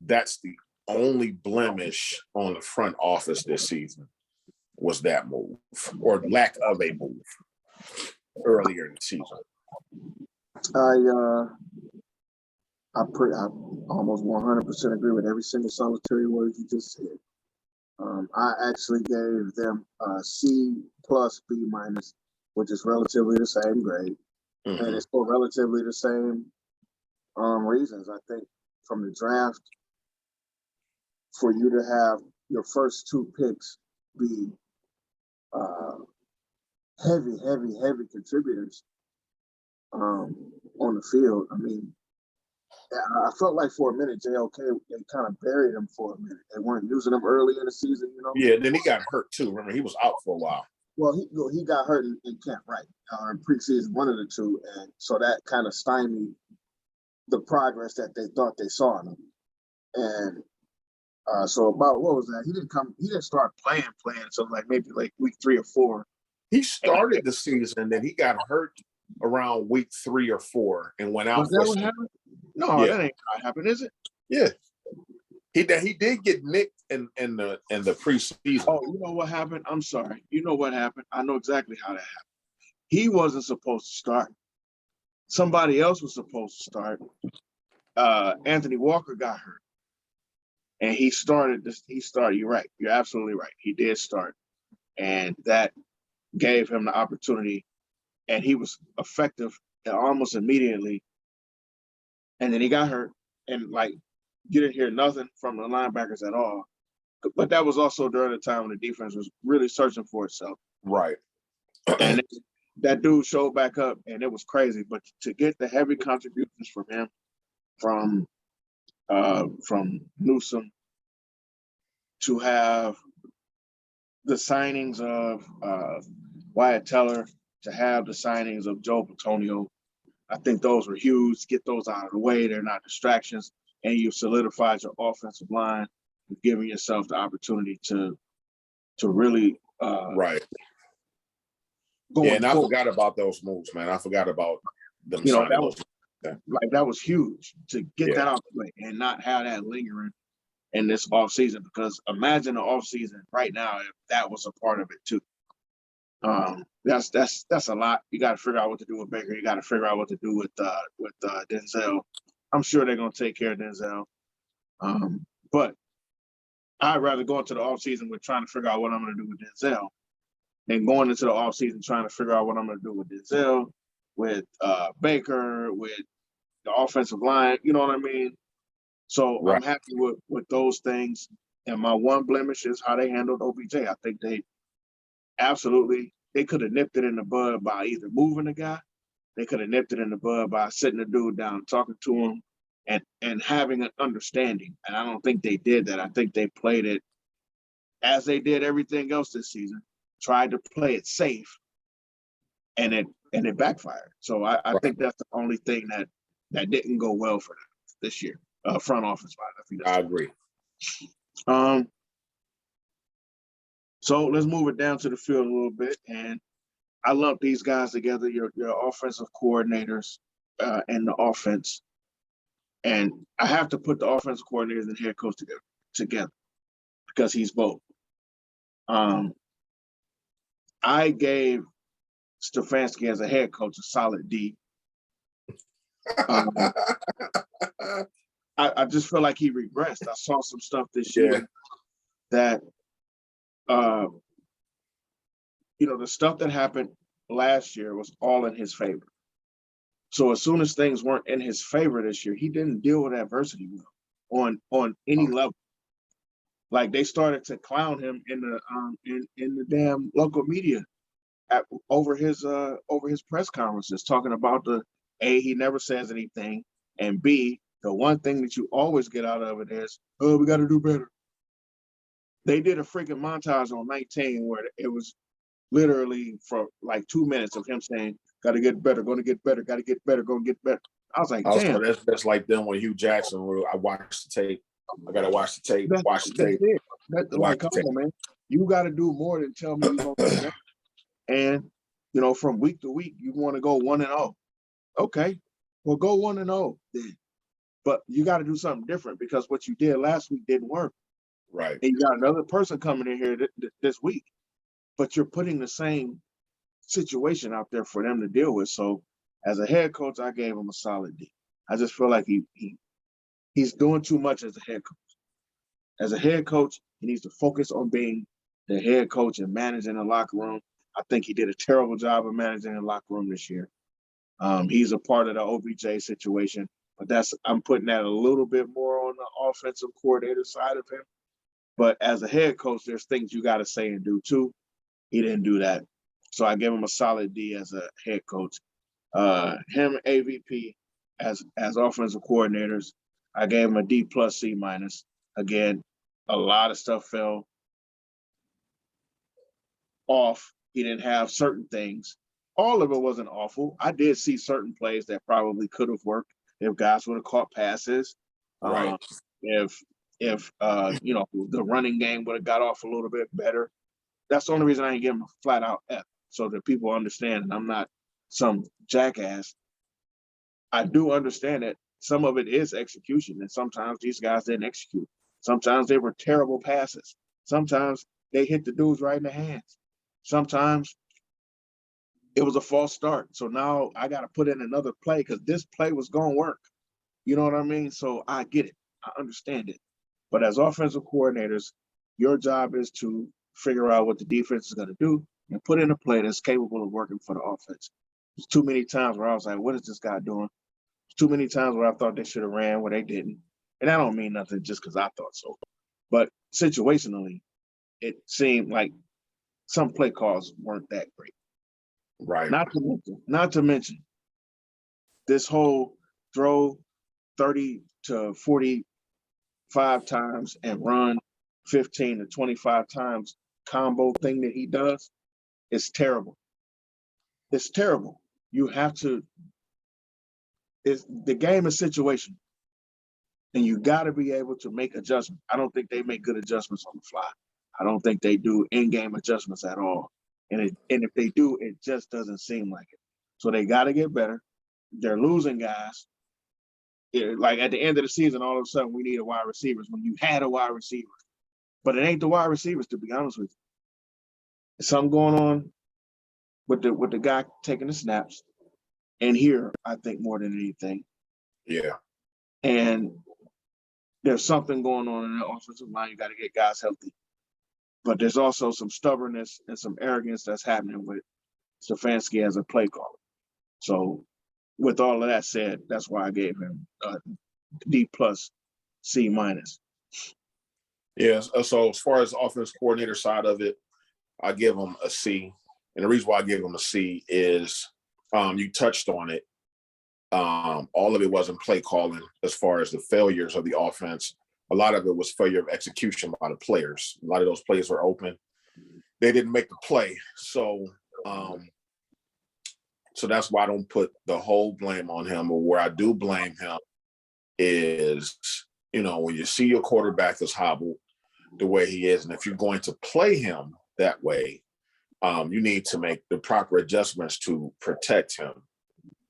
B: that's the only blemish on the front office this season, was that move, or lack of a move earlier in the season.
A: I almost 100% agree with every single solitary word you just said. I actually gave them a C plus B-, which is relatively the same grade, and it's for relatively the same reasons. I think from the draft, for you to have your first two picks be heavy contributors on the field. I mean, I felt like for a minute, JOK, they kind of buried him for a minute. They weren't using him early in the season,
B: Yeah, then he got hurt too. Remember, he was out for a while.
A: Well, he got hurt in camp, right? In preseason, one of the two, and so that kind of stymied the progress that they thought they saw in him. And so about what was that? He didn't start playing until maybe week 3 or 4.
B: He started the season, then he got hurt around week 3 or 4 and went out.
A: Was that what happened? No, that ain't how it happened, is it?
B: Yeah. He did get nicked in the preseason.
A: Oh, you know what happened? I'm sorry. You know what happened? I know exactly how that happened. He wasn't supposed to start. Somebody else was supposed to start. Anthony Walker got hurt. And he started. You're right. You're absolutely right. He did start. And that gave him the opportunity. And he was effective almost immediately. And then he got hurt. And you didn't hear nothing from the linebackers at all. But that was also during the time when the defense was really searching for itself.
B: Right.
A: And that dude showed back up, and it was crazy. But to get the heavy contributions from him, from Newsom, to have the signings of Wyatt Teller, to have the signings of Joe Patonio, I think those were huge. Get those out of the way. They're not distractions. And you've solidified your offensive line. You've given yourself the opportunity to really
B: right.
A: going
B: And I
A: forward.
B: forgot about those moves, man. I forgot about them
A: You know,
B: signing those.
A: that was huge to get
B: Yeah.
A: that out of the way and not have that lingering in this offseason. Because imagine the offseason right now if that was a part of it too. That's a lot. You got to figure out what to do with Baker. You got to figure out what to do with Denzel. I'm sure they're gonna take care of Denzel. But I'd rather go into the offseason with trying to figure out what I'm gonna do with Denzel than going into the offseason trying to figure out what I'm gonna do with Denzel, with Baker, with the offensive line. You know what I mean? So
B: Right.
A: I'm happy with those things. And my one blemish is how they handled OBJ. I think they could have nipped it in the bud by either moving the guy. They could have nipped it in the bud by sitting the dude down, talking to him, and having an understanding. And I don't think they did that. I think they played it as they did everything else this season, tried to play it safe, and it backfired. So I
B: Right.
A: think that's the only thing that didn't go well for them this year, front office wise. I think
B: I agree.
A: So let's move it down to the field a little bit, and I lump these guys together, your offensive coordinators and the offense. And I have to put the offensive coordinators and head coach together because he's both. I gave Stefanski as a head coach a solid D. I just feel like he regressed. I saw some stuff this year that, the stuff that happened last year was all in his favor. So as soon as things weren't in his favor this year, he didn't deal with adversity well on any level. Like they started to clown him in the damn local media over his press conferences, talking about he never says anything, and B, the one thing that you always get out of it is, oh, we got to do better. They did a freaking montage on 19 where it was literally for like 2 minutes of him saying, got to get better, going to get better, got to get better, going to get better. I was like, damn.
B: That's like them when Hugh Jackson, where I watched the tape. I got to watch the tape, watch the tape.
A: That's like, come on, man. You got to do more than tell me you're going to do that. And, from week to week, you want to go 1-0. Okay, well, go 1-0 then. But you got to do something different because what you did last week didn't work.
B: Right.
A: And you got another person coming in here this week, but you're putting the same situation out there for them to deal with. So as a head coach, I gave him a solid D. I just feel like he's doing too much as a head coach. As a head coach, he needs to focus on being the head coach and managing the locker room. I think he did a terrible job of managing the locker room this year. He's a part of the OBJ situation, but I'm putting that a little bit more on the offensive coordinator side of him. But as a head coach, there's things you got to say and do too. He didn't do that. So I give him a solid D as a head coach. Him, AVP, as offensive coordinators, I gave him a D plus C minus. Again, a lot of stuff fell off. He didn't have certain things. All of it wasn't awful. I did see certain plays that probably could have worked if guys would have caught passes.
B: Right.
A: If the running game would have got off a little bit better. That's the only reason I ain't give him a flat out F, so that people understand and I'm not some jackass. I do understand that some of it is execution, and sometimes these guys didn't execute. Sometimes they were terrible passes. Sometimes they hit the dudes right in the hands. Sometimes it was a false start. So now I got to put in another play because this play was going to work. You know what I mean? So I get it. I understand it. But as offensive coordinators, your job is to figure out what the defense is going to do and put in a play that's capable of working for the offense. There's too many times where I was like, what is this guy doing? Too many times where I thought they should have ran where they didn't. And I don't mean nothing just because I thought so. But situationally, it seemed like some play calls weren't that great.
B: Right.
A: Not to mention this whole throw 30 to 45 times and run 15 to 25 times combo thing that he does is terrible. It's terrible. You have to, the game is situational, and you got to be able to make adjustments. I don't think they make good adjustments on the fly. I don't think they do in-game adjustments at all. And if they do, it just doesn't seem like it. So they got to get better. They're losing guys. Like at the end of the season, all of a sudden we need a wide receivers when you had a wide receiver. But it ain't the wide receivers, to be honest with you. There's something going on with the guy taking the snaps. And here, I think more than anything.
B: Yeah.
A: And there's something going on in the offensive line. You got to get guys healthy. But there's also some stubbornness and some arrogance that's happening with Stefanski as a play caller. So with all of that said, that's why I gave him a D+, C-.
B: Yeah. So as far as the offense coordinator side of it, I give him a C. And the reason why I give him a C is you touched on it. All of it wasn't play calling as far as the failures of the offense. A lot of it was failure of execution by the players. A lot of those plays were open. They didn't make the play. So that's why I don't put the whole blame on him. Or where I do blame him is, when you see your quarterback is hobbled the way he is, and if you're going to play him that way, you need to make the proper adjustments to protect him.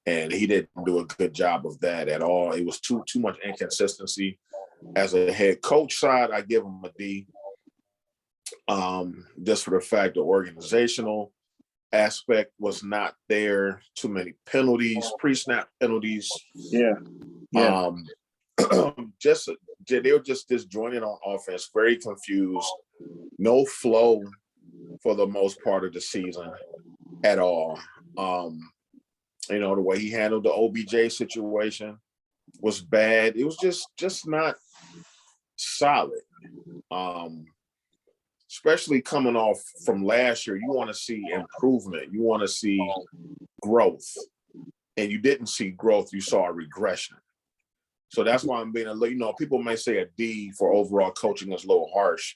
B: And he didn't do a good job of that at all. It was too much inconsistency. As a head coach side, I give him a D. Just for the fact the organizational aspect was not there. Too many penalties, pre-snap penalties.
A: Yeah.
B: They were just disjointed on offense, very confused, no flow for the most part of the season at all. The way he handled the OBJ situation was bad. It was just not solid. Especially coming off from last year, you want to see improvement. You want to see growth. And you didn't see growth. You saw a regression. So that's why I'm being people may say a D for overall coaching is a little harsh.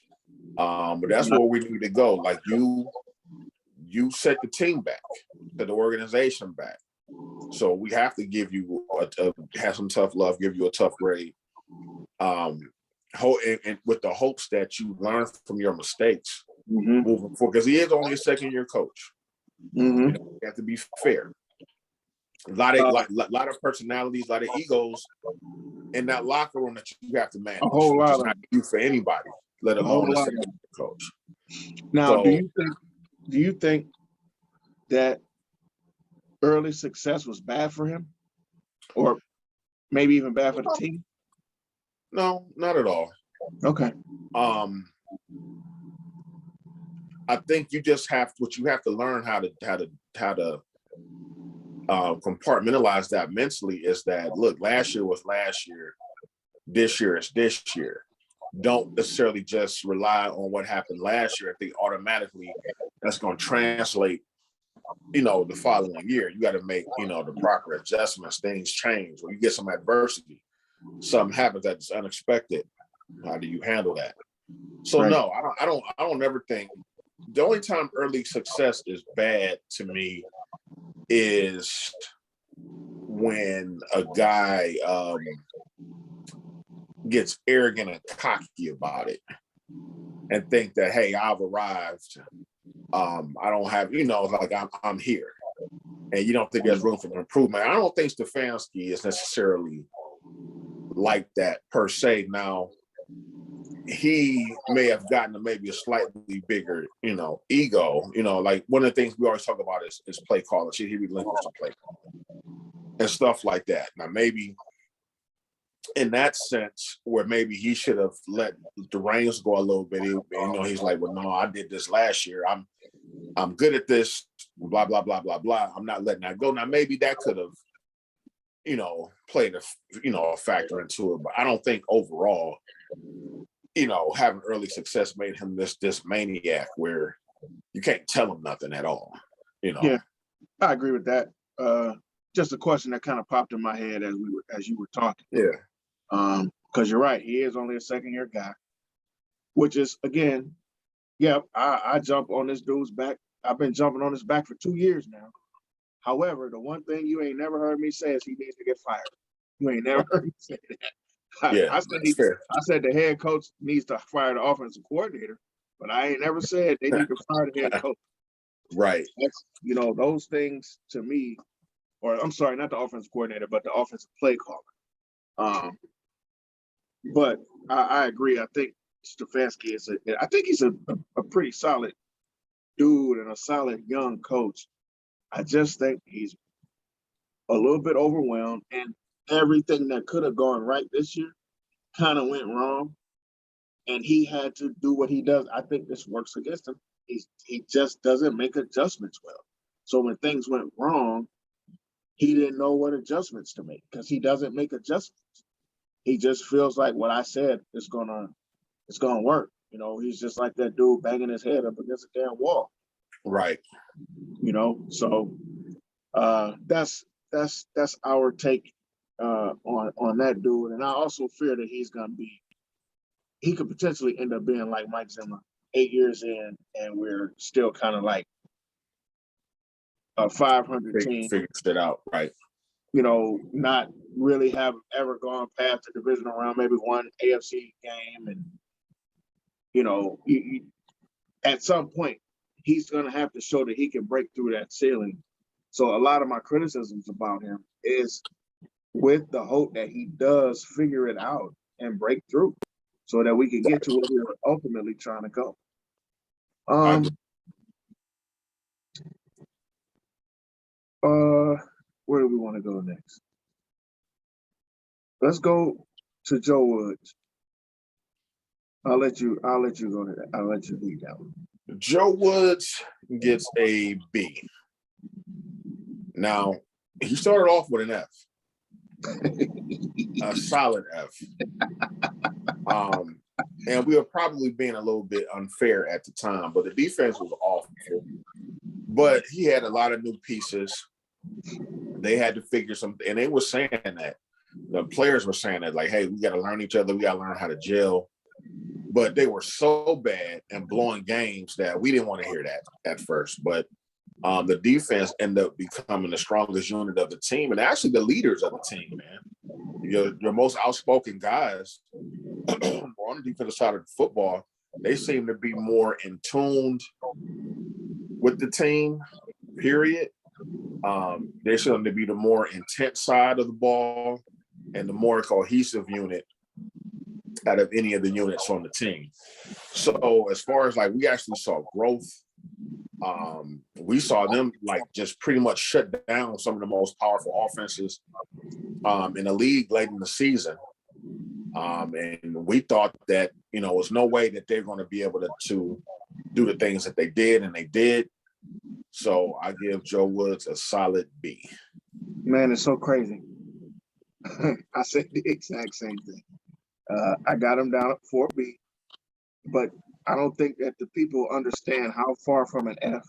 B: But that's where we need to go. Like you set the team back, set the organization back. So we have to give you have some tough love, give you a tough grade. And with the hopes that you learn from your mistakes moving forward, because he is only a second-year coach. You have to be fair. A lot of personalities, a lot of egos in that locker room that you have to manage.
A: A whole lot of
B: not good for anybody, let alone a second-year coach.
A: Now, do you think that early success was bad for him, or maybe even bad for the team?
B: No, not at all.
A: Okay.
B: I think you just have to learn how to compartmentalize that mentally is that, look, last year was last year, this year is this year. Don't necessarily just rely on what happened last year. I think automatically that's going to translate, the following year. You got to make, the proper adjustments. Things change. When you get some adversity, something happens that's unexpected. How do you handle that? So right. No, I don't ever think. The only time early success is bad to me is when a guy gets arrogant and cocky about it and think that, hey, I've arrived. I don't have, like I'm here. And you don't think there's room for improvement. I don't think Stefanski is necessarily like that per se. Now, he may have gotten maybe a slightly bigger, ego. Like one of the things we always talk about is play calling. Should he relinquish the play calling and stuff like that? Now, maybe in that sense, where maybe he should have let the reins go a little bit. He's like, well, no, I did this last year. I'm good at this. Blah blah blah blah blah. I'm not letting that go. Now, maybe that could have played a factor into it. But I don't think overall, having early success made him this maniac where you can't tell him nothing at all.
A: Yeah, I agree with that. Just a question that kind of popped in my head as you were talking.
B: Yeah.
A: Because you're right, he is only a second-year guy, which is, again, yeah, I jump on this dude's back. I've been jumping on his back for 2 years now. However, the one thing you ain't never heard me say is he needs to get fired. You ain't never heard me say that.
B: Yeah,
A: I said the head coach needs to fire the offensive coordinator, but I ain't never said they need to fire the head coach.
B: Right.
A: That's, those things to me, or I'm sorry, not the offensive coordinator, but the offensive play caller. But I agree. I think Stefanski I think he's a pretty solid dude and a solid young coach. I just think he's a little bit overwhelmed, and everything that could have gone right this year kind of went wrong, and he had to do what he does. I think this works against him. He just doesn't make adjustments well. So when things went wrong, he didn't know what adjustments to make because he doesn't make adjustments. He just feels like what I said is gonna work. He's just like that dude banging his head up against a damn wall.
B: Right.
A: So that's our take on that dude. And I also fear that he could potentially end up being like Mike Zimmer 8 years in, and we're still kind of like a 500 team.
B: Figures it out, right?
A: Not really have ever gone past the divisional round, maybe one AFC game, and at some point he's going to have to show that he can break through that ceiling. So a lot of my criticisms about him is with the hope that he does figure it out and break through, so that we can get to where we were ultimately trying to go. Where do we want to go next? Let's go to Joe Woods. I'll let you go to that. I'll let you lead that one.
B: Joe Woods gets a B. Now, he started off with an F. A solid F. And we were probably being a little bit unfair at the time, but the defense was awful. But he had a lot of new pieces. They had to figure something, and they were saying that. The players were saying that, like, hey, we got to learn each other. We got to learn how to gel. But they were so bad and blowing games that we didn't want to hear that at first. But the defense ended up becoming the strongest unit of the team, and actually the leaders of the team, man. Your most outspoken guys on the defensive side of the football, they seem to be more in tune with the team, period. They seem to be the more intense side of the ball and the more cohesive unit out of any of the units on the team. So as far as like we actually saw growth, we saw them like just pretty much shut down some of the most powerful offenses in the league late in the season. And we thought that, there's no way that they're going to be able to do the things that they did, and they did. So I give Joe Woods a solid B.
A: Man, it's so crazy. I said the exact same thing. I got him down at 4B, but I don't think that the people understand how far from an F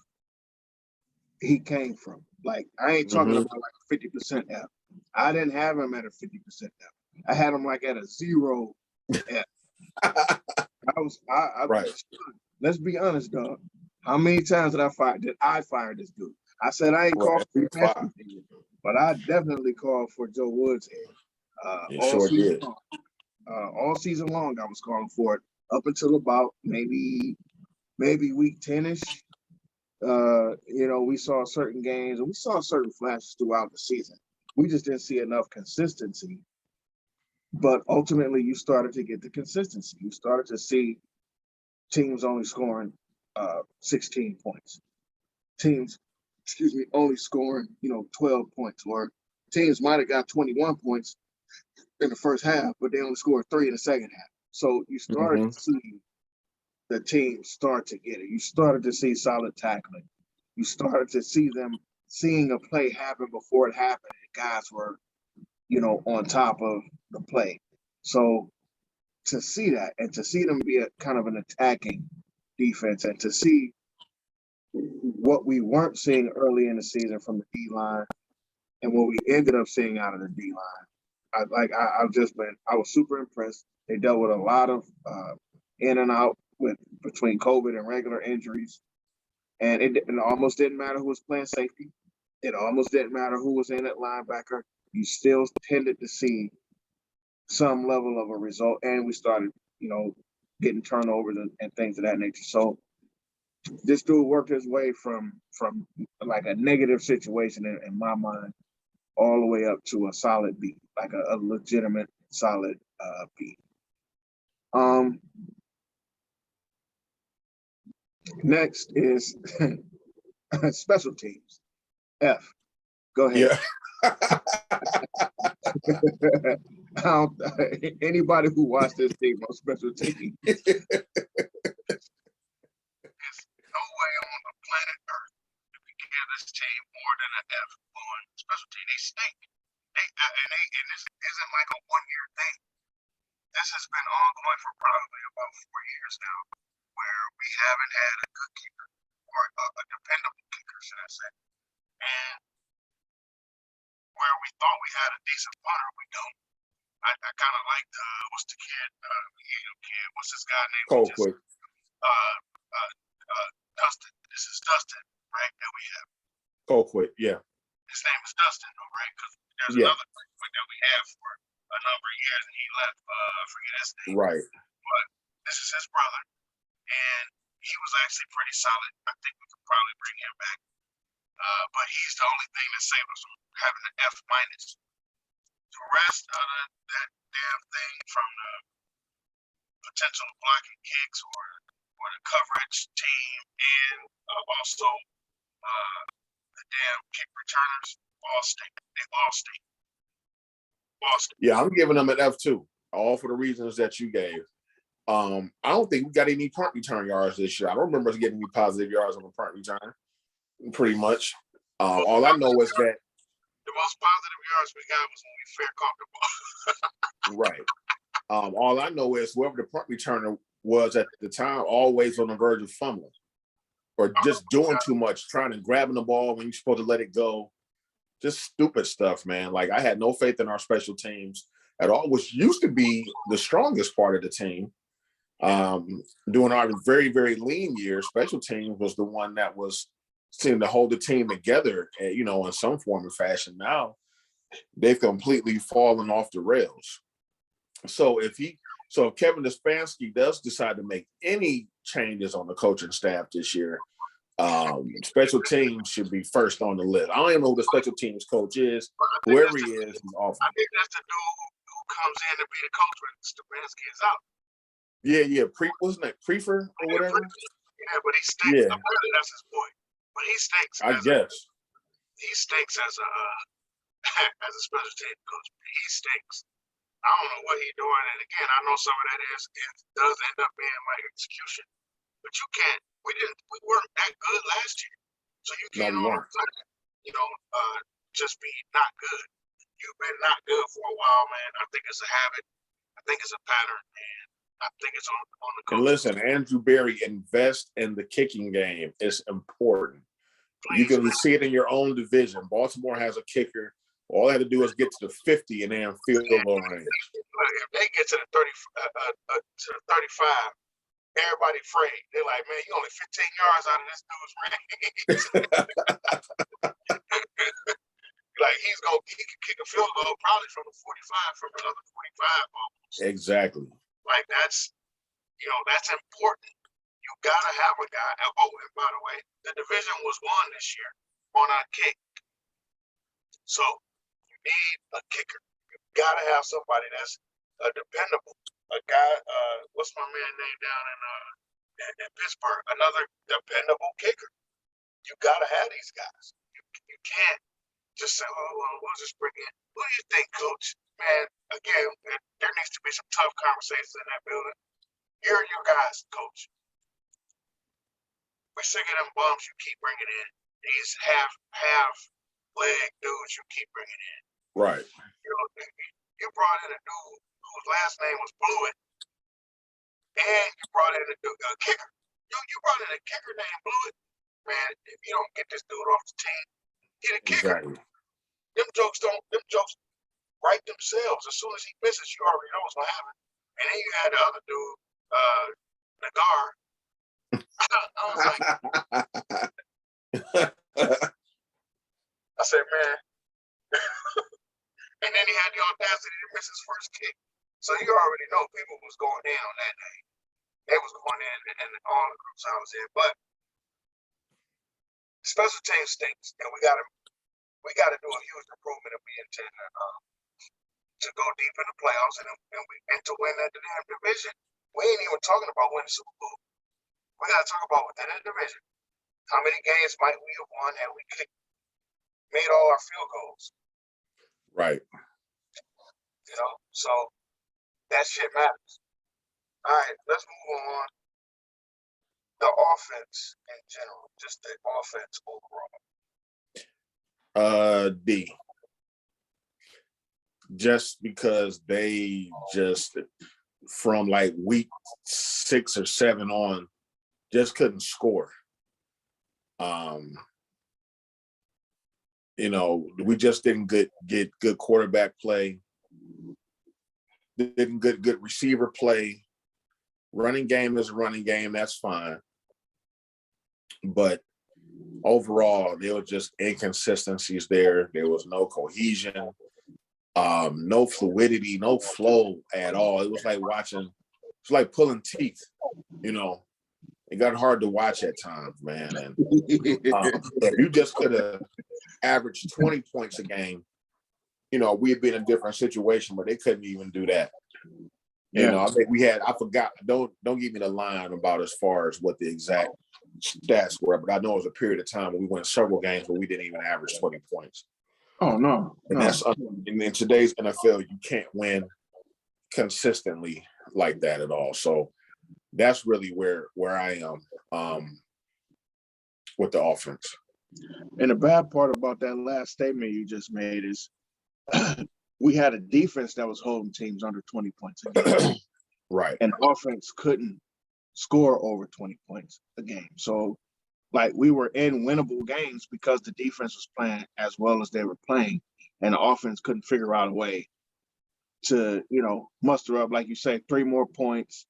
A: he came from. Like, I ain't talking about like a 50% F. I didn't have him at a 50% F. I had him like at a 0 F.
B: Right.
A: Let's be honest, dog. How many times did I fire this dude? I said I ain't called for him, but I definitely called for Joe Woods' head. All season long, I was calling for it up until about maybe week 10-ish. We saw certain games and we saw certain flashes throughout the season. We just didn't see enough consistency. But ultimately, you started to get the consistency. You started to see teams only scoring 16 points. Teams, only scoring 12 points, or teams might have got 21 points in the first half, but they only scored 3 in the second half. So you started to see the team start to get it. You started to see solid tackling. You started to see them seeing a play happen before it happened, and guys were on top of the play. So to see that and to see them be a kind of an attacking defense and to see what we weren't seeing early in the season from the D line and what we ended up seeing out of the D line, I was super impressed. They dealt with a lot of in and out between COVID and regular injuries, and it almost didn't matter who was playing safety. It almost didn't matter who was in at linebacker. You still tended to see some level of a result, and we started, getting turnovers and things of that nature. So this dude worked his way from like a negative situation in my mind all the way up to a solid B, like a legitimate solid B. Next is special teams. F. Go ahead. Yeah. Anybody who watched this team on special teams, there's no way on the planet Earth you can give this team more than an F on special team. They stink. And this isn't like a 1-year thing. This has been ongoing for probably about 4 years now, where we haven't had a good kicker or a dependable kicker, should I say. And where we thought we had a decent punter, we don't. I kind of like what's the kid? What's this guy named?
B: Colquitt.
A: Dustin. This is Dustin, right? That we have.
B: Colquitt, yeah.
A: His name is Dustin, though, right? Because there's another Colquitt that we have for a number of years, and he left. I forget his name.
B: Right.
A: But this is his brother, and he was actually pretty solid. I think we could probably bring him back. But he's the only thing that saved us from having an F minus. The rest of that damn thing, from the potential blocking kicks or the coverage team, and also the damn kick returners, all stink. They all stink.
B: Yeah, I'm giving them an F too, all for the reasons that you gave. I don't think we got any punt return yards this year. I don't remember us getting any positive yards on a punt return. Pretty much. All I know is that
A: the most positive yards we got was when we fair caught the ball.
B: Right. All I know is whoever the punt returner was at the time, always on the verge of fumbling or just doing too much, trying to grabbing the ball when you're supposed to let it go. Just stupid stuff, man. Like, I had no faith in our special teams at all, which used to be the strongest part of the team. During our very, very lean years, special teams was the one that was seemed to hold the team together, in some form or fashion. Now they've completely fallen off the rails. So if Kevin Stefanski does decide to make any changes on the coaching staff this year, special teams should be first on the list. I don't even know who the special teams coach is. Whoever he is, he's awful.
A: I think that's the dude who comes in to be the coach when Stefanski is out.
B: Yeah. Wasn't that Prefer or whatever?
A: Yeah, but he stinks. Yeah. That's his boy. But he stinks.
B: I guess.
A: He stinks as a as a special team coach. He stinks. I don't know what he's doing. And again, I know some of that does end up being like execution. But you can't. We weren't that good last year. So you can't just be not good. You've been not good for a while, man. I think it's a habit. I think it's a pattern, and I think it's on the coach.
B: And listen, Andrew Berry, invest in the kicking game. It's important. Please, you can see it in your own division. Baltimore has a kicker. All they have to do is get to the 50 and then field goal range.
A: If they get to the 30, to the 35, everybody afraid. They're like, man, you only 15 yards out of this dude's range. Like he can kick a field goal probably from the 45, from another 45 almost.
B: Exactly.
A: Like that's important. You gotta have a guy. Oh, and by the way, the division was won this year on our kick. So you need a kicker. You gotta have somebody that's dependable. A guy, what's my man name down in Pittsburgh? Another dependable kicker. You gotta have these guys. You can't just say, oh, well, we'll just bring in. What do you think, Coach? Man, again, there needs to be some tough conversations in that building. Here are your guys, Coach. We're sick of them bums you keep bringing in. These half leg dudes you keep bringing in.
B: Right.
A: you brought in a dude whose last name was Blewett, and you brought in a kicker. You brought in a kicker named Blewett. Man, if you don't get this dude off the team, get a kicker.
B: Exactly.
A: Them jokes write themselves. As soon as he misses, you already know what's gonna happen. And then you had the other dude, Nagar. I was like, I said, man. And then he had the audacity to miss his first kick. So you already know people was going in on that day. They was going in and all the groups I was in. But special teams stinks, and we gotta do a huge improvement if we intend to go deep in the playoffs and to win that damn division. We ain't even talking about winning the Super Bowl. We gotta talk about within the division. How many games might we have won had we made all our field goals?
B: Right.
A: You know, so that shit matters. All right, let's move on. The offense in general, just the offense overall.
B: D. Just because they just from like week 6 or 7 on just couldn't score. You know, we just didn't get good quarterback play. Didn't get good receiver play. Running game is a running game, that's fine. But overall, there were just inconsistencies there. There was no cohesion, no fluidity, no flow at all. It was like pulling teeth, you know. It got hard to watch at times, man. And if you just could have averaged 20 points a game, you know, we'd been in a different situation, but they couldn't even do that. Yeah. You know, I think I forgot, don't give me the line about as far as what the exact stats were, but I know it was a period of time when we won several games where we didn't even average 20 points.
A: Oh, no.
B: And that's in today's NFL, you can't win consistently like that at all. So that's really where I am with the offense.
A: And the bad part about that last statement you just made is we had a defense that was holding teams under 20 points a game.
B: Right.
A: And offense couldn't score over 20 points a game. So, like, we were in winnable games because the defense was playing as well as they were playing, and the offense couldn't figure out a way to, you know, muster up, like you say, 3 more points.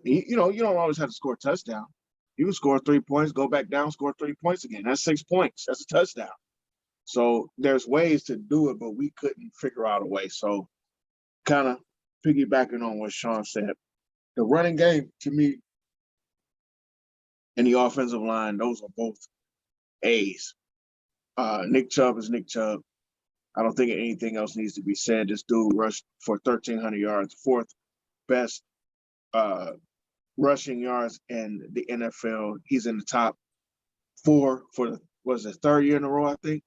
A: You know, you don't always have to score a touchdown. You can score 3 points, go back down, score 3 points again. That's 6 points. That's a touchdown. So there's ways to do it, but we couldn't figure out a way. So kind of piggybacking on what Sean said, the running game to me and the offensive line, those are both A's. Nick Chubb is Nick Chubb. I don't think anything else needs to be said. This dude rushed for 1,300 yards, 4th best rushing yards in the NFL. He's in the top 4 for the 3rd year in a row, I think.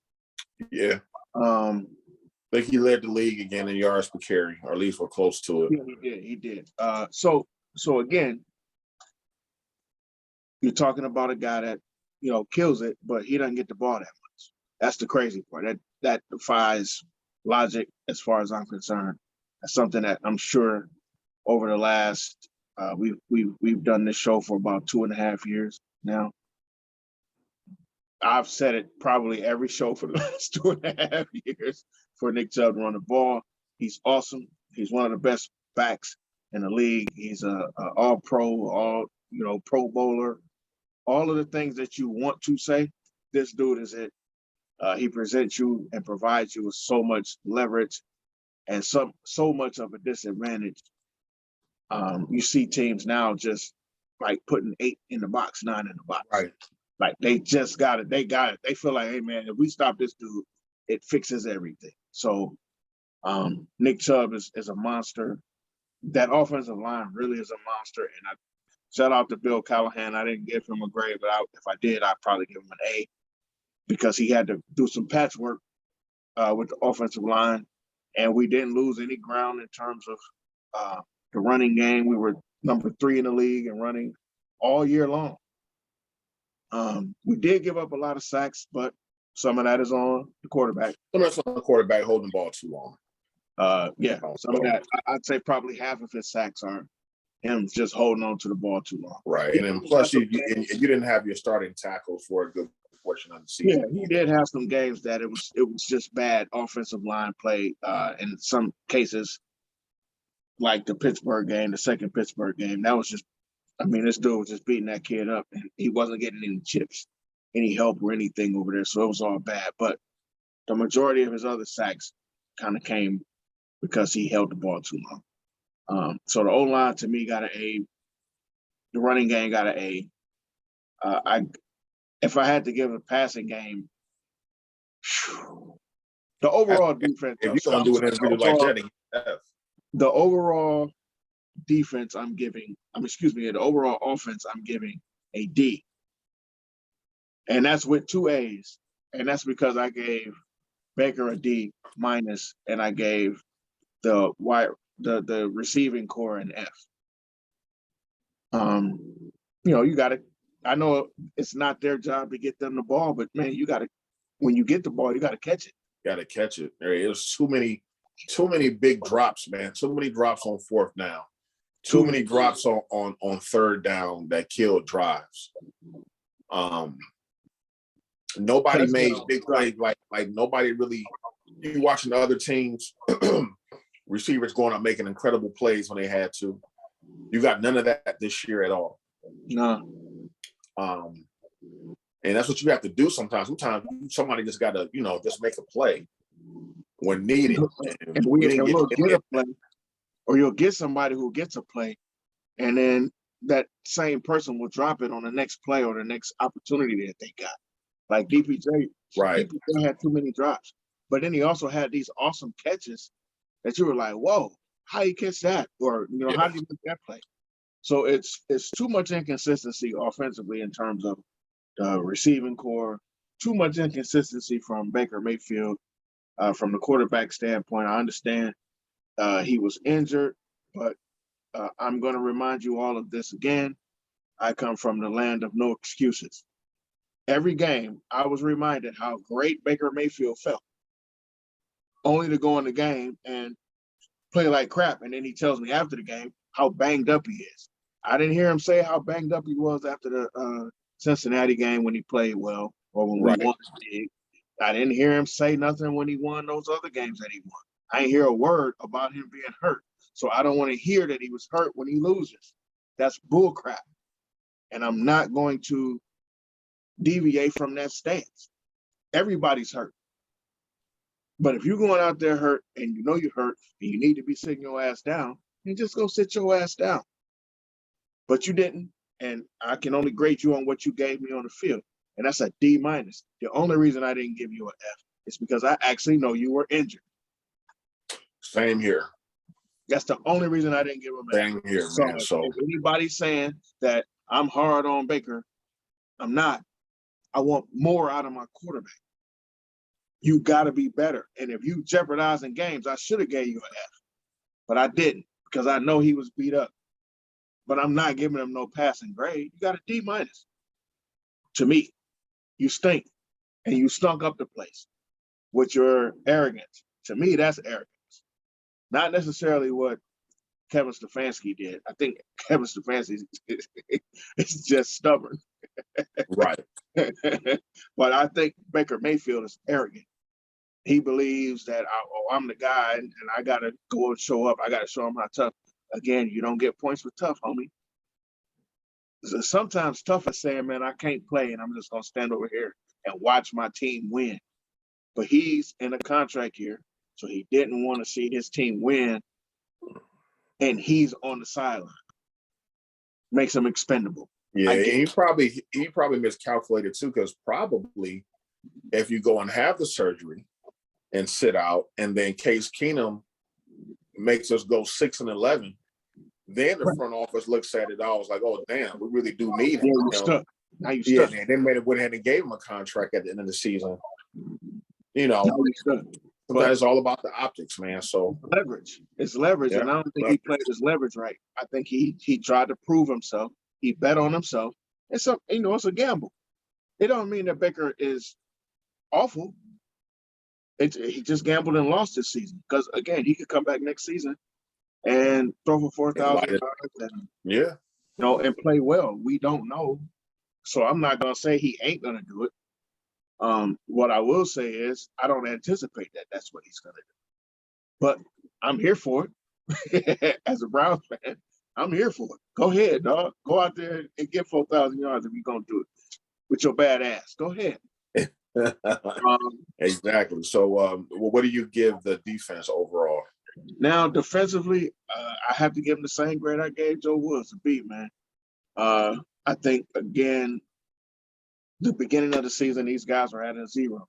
B: Yeah. I think he led the league again in yards per carry, or at least we're close to it.
A: Yeah, he did. So again, you're talking about a guy that, you know, kills it, but he doesn't get the ball that much. That's the crazy part. That defies logic as far as I'm concerned. That's something that I'm sure over the last we've done this show for about 2.5 years now. I've said it probably every show for the last 2.5 years for Nick Chubb to run the ball. He's awesome. He's one of the best backs in the league. He's a all-pro, Pro Bowler. All of the things that you want to say, this dude is it. He presents you and provides you with so much leverage and so much of a disadvantage. You see teams now just like putting 8 in the box, 9 in the box.
B: Right.
A: Like they just got it. They got it. They feel like, hey man, if we stop this dude, it fixes everything. So Nick Chubb is a monster. That offensive line really is a monster. And I shout out to Bill Callahan. I didn't give him a grade, but if I did, I'd probably give him an A because he had to do some patchwork with the offensive line. And we didn't lose any ground in terms of the running game. We were number 3 in the league in running all year long. We did give up a lot of sacks, but some of that is on the quarterback.
B: Some of that's on the quarterback holding the ball too long.
A: Yeah, some of that, I'd say probably half of his sacks are him just holding on to the ball too long.
B: Right, and then plus you didn't have your starting tackles for a good portion of the
A: Yeah,
B: season.
A: he did have some games that it was just bad offensive line play. In some cases, like the Pittsburgh game, the second Pittsburgh game, that was just, I mean, this dude was just beating that kid up, and he wasn't getting any chips, any help or anything over there. So it was all bad. But the majority of his other sacks kind of came because he held the ball too long. So the O-line to me got an A. The running game got an A. If I had to give a passing game, the overall defense.
B: If you're gonna do an individual like that, then
A: the overall defense I'm giving, the overall offense I'm giving a D. And that's with 2 A's. And that's because I gave Baker a D minus, and I gave the receiving core an F. You gotta, I know it's not their job to get them the ball, but man, when you get the ball, you gotta catch it.
B: Gotta catch it. It was too many big drops, man. Too many drops on fourth down. Too many drops on third down that killed drives. Nobody made big plays like nobody really. You watching the other teams, receivers going up making incredible plays when they had to. You got none of that this year at all.
A: No.
B: And that's what you have to do sometimes. Sometimes somebody just got to, just make a play when needed.
A: And we'll get a play, or you'll get somebody who gets a play, and then that same person will drop it on the next play or the next opportunity that they got. Like DPJ,
B: right?
A: DPJ had too many drops, but then he also had these awesome catches that you were like, "Whoa, how you catch that?" Or how did you make that play? So it's too much inconsistency offensively in terms of the receiving core. Too much inconsistency from Baker Mayfield. From the quarterback standpoint, I understand he was injured, but I'm going to remind you all of this again. I come from the land of no excuses. Every game, I was reminded how great Baker Mayfield felt, only to go in the game and play like crap. And then he tells me after the game how banged up he is. I didn't hear him say how banged up he was after the Cincinnati game when he played well, or when we won big. I didn't hear him say nothing when he won those other games that he won. I didn't hear a word about him being hurt. So I don't want to hear that he was hurt when he loses. That's bull crap. And I'm not going to deviate from that stance. Everybody's hurt. But if you're going out there hurt and you know you're hurt and you need to be sitting your ass down, then just go sit your ass down. But you didn't. And I can only grade you on what you gave me on the field. And that's a D minus. The only reason I didn't give you an F is because I actually know you were injured.
B: Same here.
A: That's the only reason I didn't give him an
B: F. Same here, man. So
A: if anybody's saying that I'm hard on Baker, I'm not. I want more out of my quarterback. You got to be better. And if you jeopardizing games, I should have gave you an F. But I didn't, because I know he was beat up. But I'm not giving him no passing grade. You got a D minus. To me, you stink. And you stunk up the place with your arrogance. To me, that's arrogance. Not necessarily what Kevin Stefanski did. I think Kevin Stefanski is just stubborn.
B: Right.
A: But I think Baker Mayfield is arrogant. He believes that I'm the guy and I got to go and show up. I got to show him how tough. Again, you don't get points for tough, homie. Sometimes tough is saying, man, I can't play and I'm just going to stand over here and watch my team win. But he's in a contract year, so he didn't want to see his team win, and he's on the sideline. Makes him expendable.
B: Yeah, and he probably miscalculated too, because probably if you go and have the surgery and sit out, and then Case Keenum makes us go 6-11, then the front office looks at it all. It's like, oh damn, we really do need him.
A: Yeah, you're stuck. Now you're stuck.
B: Yeah, and then went ahead and gave him a contract at the end of the season. Sometimes it's all about the optics, man. So
A: leverage. It's leverage. And I don't think he played his leverage right. I think he tried to prove himself. He bet on himself. It's a gamble. It don't mean that Baker is awful. he just gambled and lost this season because again he could come back next season and throw for 4,000 yards and
B: yeah,
A: and play well. We don't know, so I'm not gonna say he ain't gonna do it. What I will say is I don't anticipate that that's what he's gonna do, but I'm here for it as a Browns fan. I'm here for it. Go ahead, dog. Go out there and get 4,000 yards if you're gonna do it with your bad ass. Go ahead.
B: Exactly. So, what do you give the defense overall?
A: Now, defensively, I have to give him the same grade I gave Joe Woods, a B, man. I think, again, the beginning of the season, these guys were at a 0.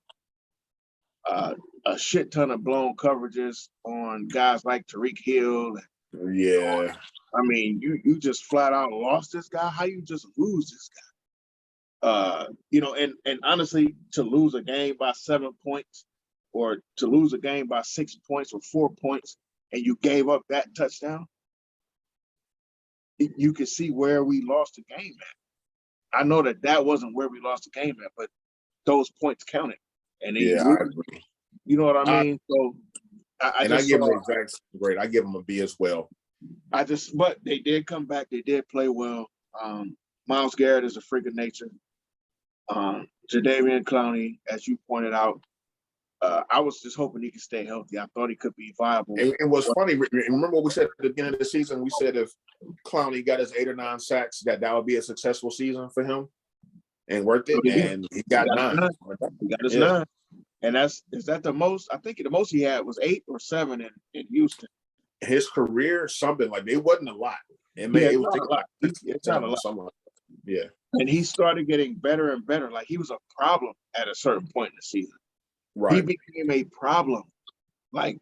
A: A shit ton of blown coverages on guys like Tariq Hill.
B: Yeah.
A: I mean, you just flat out lost this guy. How you just lose this guy? And honestly, to lose a game by 7 points or to lose a game by 6 points or 4 points, and you gave up that touchdown, you can see where we lost the game at. I know that wasn't where we lost the game at, but those points counted. And
B: I agree.
A: You know what I mean? So I
B: give them the exact grade. I give them a B as well.
A: But they did come back. They did play well. Myles Garrett is a freak of nature. Jadeveon Clowney, as you pointed out, I was just hoping he could stay healthy. I thought he could be viable.
B: And what's funny, remember what we said at the beginning of the season? We said if Clowney got his 8 or 9 sacks, that would be a successful season for him and worked it. And he got 9.
A: He got his 9. And is that the most? I think the most he had was 8 or 7 in Houston.
B: His career, something like it wasn't a lot. It was a lot.
A: It's not a lot.
B: Yeah.
A: And he started getting better and better. Like he was a problem at a certain point in the season.
B: Right.
A: He became a problem. Like,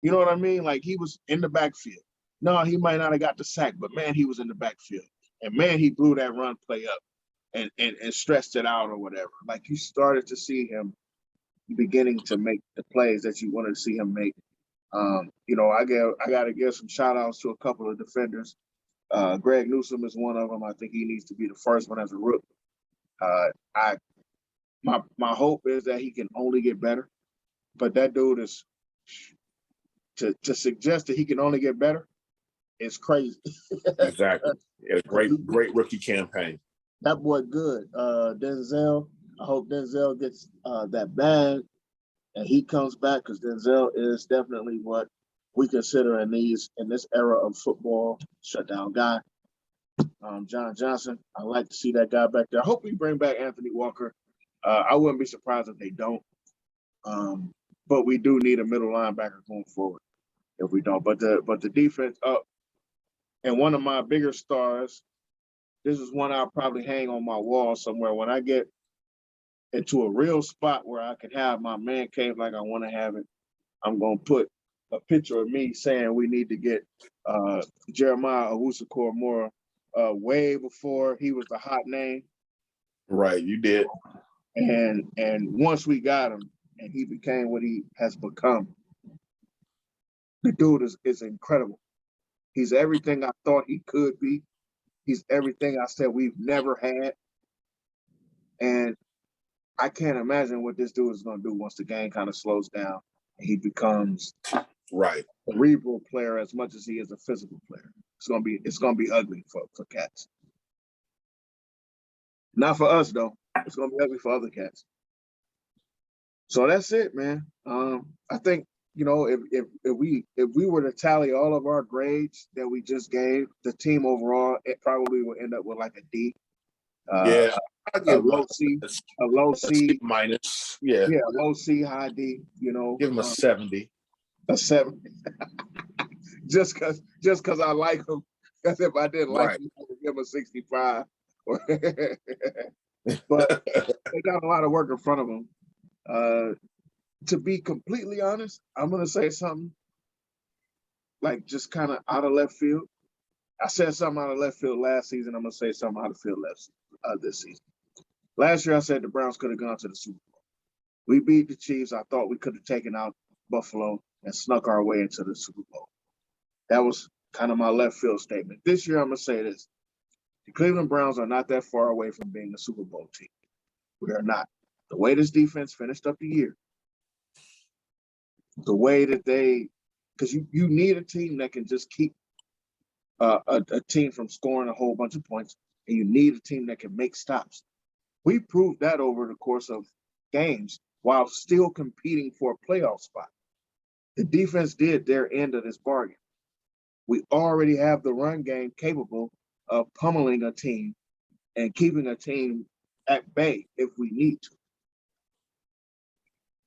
A: you know what I mean? Like he was in the backfield. No, he might not have got the sack, but man, he was in the backfield. And man, he blew that run play up and stretched it out or whatever. Like you started to see him beginning to make the plays that you wanted to see him make. I got to give some shout outs to a couple of defenders. Greg Newsome is one of them. I think he needs to be the first one as a rookie. My hope is that he can only get better, but that dude is to suggest that he can only get better is crazy.
B: Exactly. Yeah, great rookie campaign.
A: That boy good. Denzel. I hope Denzel gets that bag and he comes back because Denzel is definitely what we consider in this era of football shutdown guy. John Johnson, I like to see that guy back there. I hope we bring back Anthony Walker. I wouldn't be surprised if they don't. But we do need a middle linebacker going forward if we don't. But the defense up. And one of my bigger stars, this is one I'll probably hang on my wall somewhere. When I get into a real spot where I can have my man cave like I want to have it, I'm going to put a picture of me saying we need to get Jeremiah Owusu-Koramoah way before he was the hot name.
B: Right, you did.
A: And once we got him and he became what he has become, the dude is incredible. He's everything I thought he could be. He's everything I said we've never had. And I can't imagine what this dude is going to do once the game kind of slows down and he becomes a cerebral player as much as he is a physical player. It's gonna be ugly for cats. Not for us though. It's gonna be ugly for other cats. So that's it, man. I think if we were to tally all of our grades that we just gave, the team overall, it probably would end up with like a D.
B: I give
A: a low C
B: minus.
A: Yeah, low C, high D.
B: Give him a 70.
A: A 7. just cause I like him. Because if I didn't like him, I would give him a 65. But they got a lot of work in front of them. To be completely honest, I'm gonna say something like just kind of out of left field. I said something out of left field last season. I'm gonna say something out of field this season. Last year, I said the Browns could have gone to the Super Bowl. We beat the Chiefs. I thought we could have taken out Buffalo and snuck our way into the Super Bowl. That was kind of my left field statement. This year, I'm gonna say this: the Cleveland Browns are not that far away from being a Super Bowl team. We are not. The way this defense finished up the year, the way that because you need a team that can just keep a team from scoring a whole bunch of points, and you need a team that can make stops. We proved that over the course of games while still competing for a playoff spot. The defense did their end of this bargain. We already have the run game capable of pummeling a team and keeping a team at bay if we need to.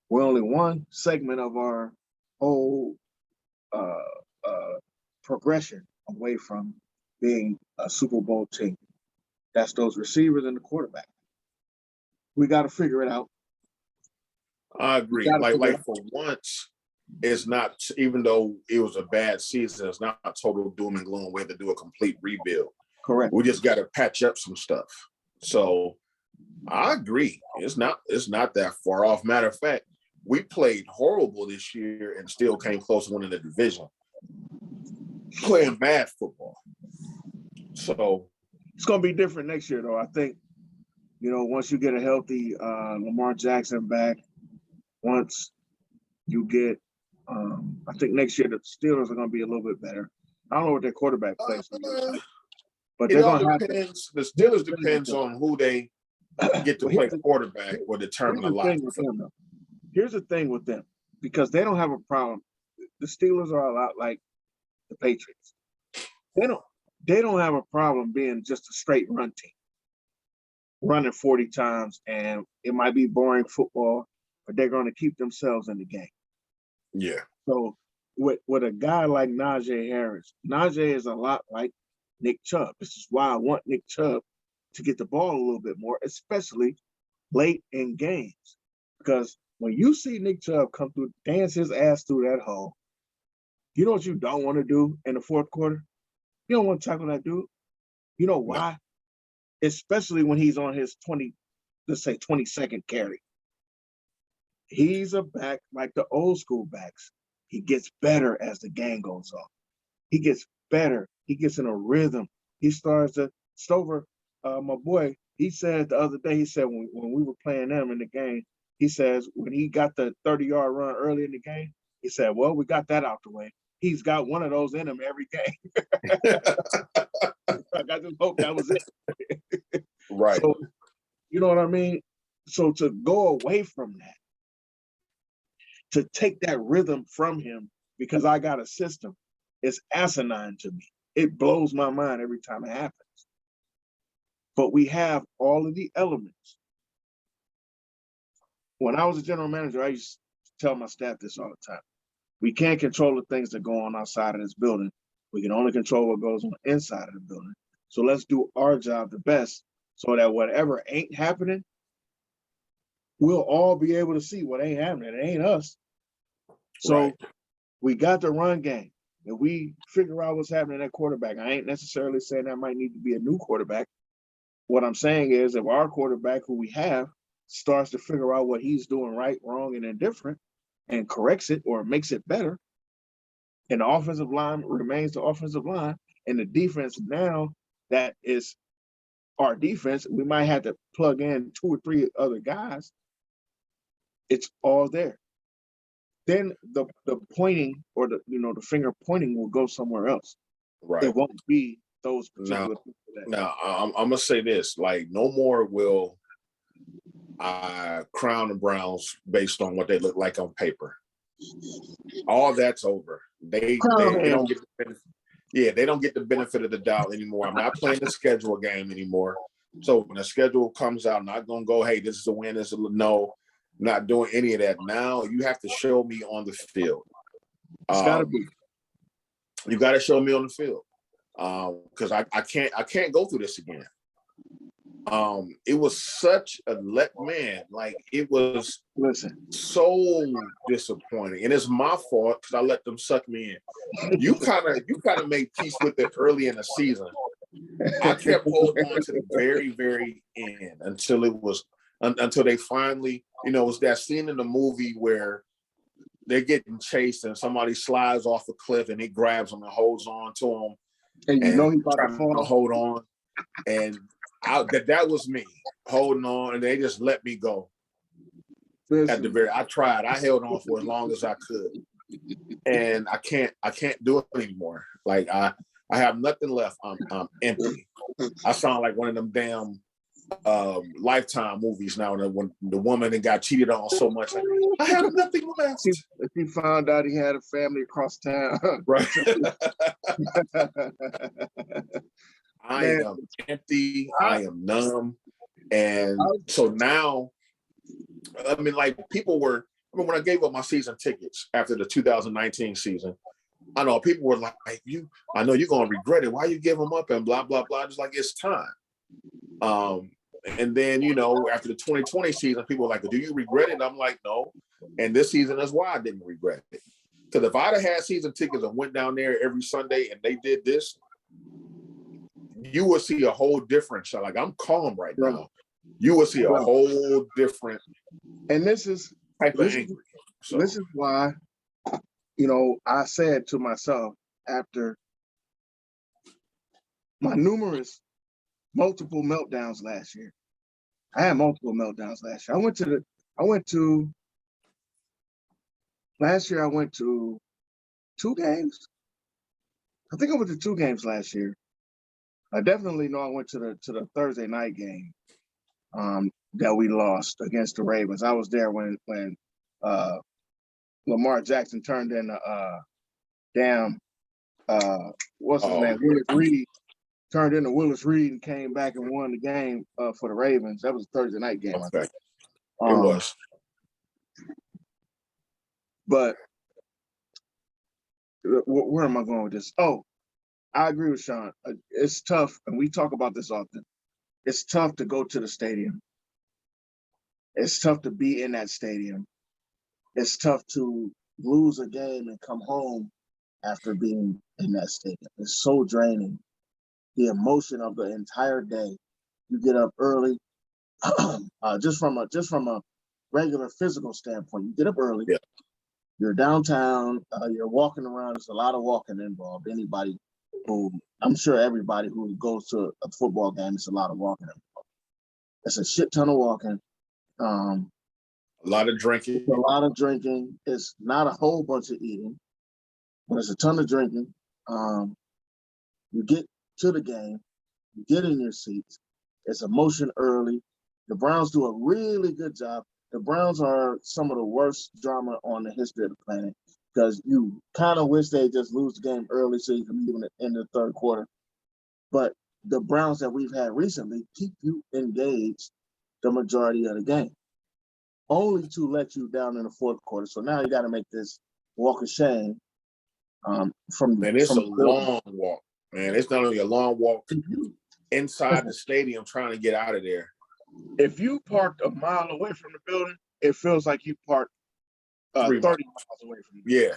A: We're only one segment of our whole progression away from being a Super Bowl team. That's those receivers and the quarterback. We got to figure it out.
B: I agree. Like for once, it's not, even though it was a bad season, it's not total doom and gloom. We have to do a complete rebuild.
A: Correct.
B: We just got to patch up some stuff. So I agree. It's not that far off. Matter of fact, we played horrible this year and still came close to winning the division. Playing bad football. So
A: it's going to be different next year, though. I think, once you get a healthy Lamar Jackson back, once you get, I think next year the Steelers are going to be a little bit better. I don't know what their quarterback plays, but they're going to have to.
B: The Steelers depends on who they get to play quarterback will determine a lot.
A: Here's the thing with them, because they don't have a problem. The Steelers are a lot like the Patriots. They don't have a problem being just a straight run team, running 40 times, and it might be boring football, but they're going to keep themselves in the game.
B: Yeah.
A: So with a guy like Najee Harris, Najee is a lot like Nick Chubb. This is why I want Nick Chubb to get the ball a little bit more, especially late in games. Because when you see Nick Chubb come through, dance his ass through that hole, you know what you don't want to do in the fourth quarter? You don't want to tackle that dude. You know why? No. Especially when he's on his 22nd carry. He's a back like the old school backs. He gets better as the game goes on. He gets better. He gets in a rhythm. He starts to Stover, my boy, he said the other day, he said when we were playing them in the game, he says when he got the 30-yard run early in the game, he said, well, we got that out the way. He's got one of those in him every game. I just hope that was it.
B: Right.
A: So, you know what I mean? So to go away from that, to take that rhythm from him because I got a system, is asinine to me. It blows my mind every time it happens. But we have all of the elements. When I was a general manager, I used to tell my staff this all the time. We can't control the things that go on outside of this building. We can only control what goes on inside of the building. So let's do our job the best so that whatever ain't happening, we'll all be able to see what ain't happening. It ain't us. So we got the run game. If we figure out what's happening at quarterback, I ain't necessarily saying that might need to be a new quarterback. What I'm saying is if our quarterback who we have starts to figure out what he's doing right, wrong, and indifferent and corrects it or makes it better, and the offensive line remains the offensive line, and the defense now that is our defense, we might have to plug in 2 or 3 other guys. It's all there. Then the pointing or the finger pointing will go somewhere else.
B: Right.
A: It won't be those particular people.
B: Now I'm gonna say this: like, no more will I crown the Browns based on what they look like on paper. All that's over. They don't get the benefit. Yeah, they don't get the benefit of the doubt anymore. I'm not playing the schedule game anymore. So when the schedule comes out, I'm not gonna go, hey, this is a win. This is a no. Not doing any of that. Now you have to show me on the field.
A: It's gotta be.
B: You got to show me on the field because I can't go through this again. It was such a like it was so disappointing, and it's my fault because I let them suck me in. You kind of made peace with it early in the season. I kept holding on to the very, very end until they finally, it was that scene in the movie where they're getting chased and somebody slides off a cliff and he grabs them and holds on to them.
A: And he's about to fall.
B: Hold on. And that was me holding on, and they just let me go. at the very. I tried. I held on for as long as I could, and I can't do it anymore. Like I have nothing left. I'm empty. I sound like one of them damn Lifetime movies now. When the woman that got cheated on so much, like, I have nothing left.
A: If he found out he had a family across town,
B: Right. I
A: man,
B: am empty. I am numb. And so now, I mean, like people were, I mean, when I gave up my season tickets after the 2019 season, I know people were like, I know you're going to regret it. Why you give them up and blah, blah, blah. Just like, it's time. And then, you know, after the 2020 season, people were like, do you regret it? And I'm like, no. And this season is why I didn't regret it. Because if I'd have had season tickets and went down there every Sunday and they did this, you would see a whole different show. Like, I'm calm right now. You will see a whole different
A: and this is
B: type of angry. So
A: this is why, you know, I said to myself after my multiple meltdowns last year. I had multiple meltdowns last year. Last year I went to 2 games. I think I went to 2 games last year. I definitely know I went to the Thursday night game that we lost against the Ravens. I was there when Lamar Jackson turned in what's his name? Willis Reed turned into Willis Reed and came back and won the game for the Ravens. That was a Thursday night game.
B: okay. It was.
A: But where am I going with this? Oh, I agree with Sean. It's tough, and we talk about this often. It's tough to go to the stadium. It's tough to be in that stadium. It's tough to lose a game and come home after being in that stadium. It's so draining. The emotion of the entire day. You get up early, just from a regular physical standpoint. You get up early.
B: Yeah.
A: You're downtown. You're walking around. There's a lot of walking involved. I'm sure everybody who goes to a football game, it's a lot of walking involved. It's a shit ton of walking.
B: A lot of drinking.
A: A lot of drinking. It's not a whole bunch of eating, but it's a ton of drinking. You get to the game, you get in your seats. It's emotion early. The Browns do a really good job. The Browns are some of the worst drama on the history of the planet because you kind of wish they just lose the game early so you can leave in the third quarter. But the Browns that we've had recently keep you engaged the majority of the game, only to let you down in the fourth quarter. So now you got to make this walk of shame.
B: It's a long walk, man. It's not only a long walk inside the stadium trying to get out of there.
A: If you parked a mile away from the building, it feels like you parked 30 miles away from the building.
B: Yeah.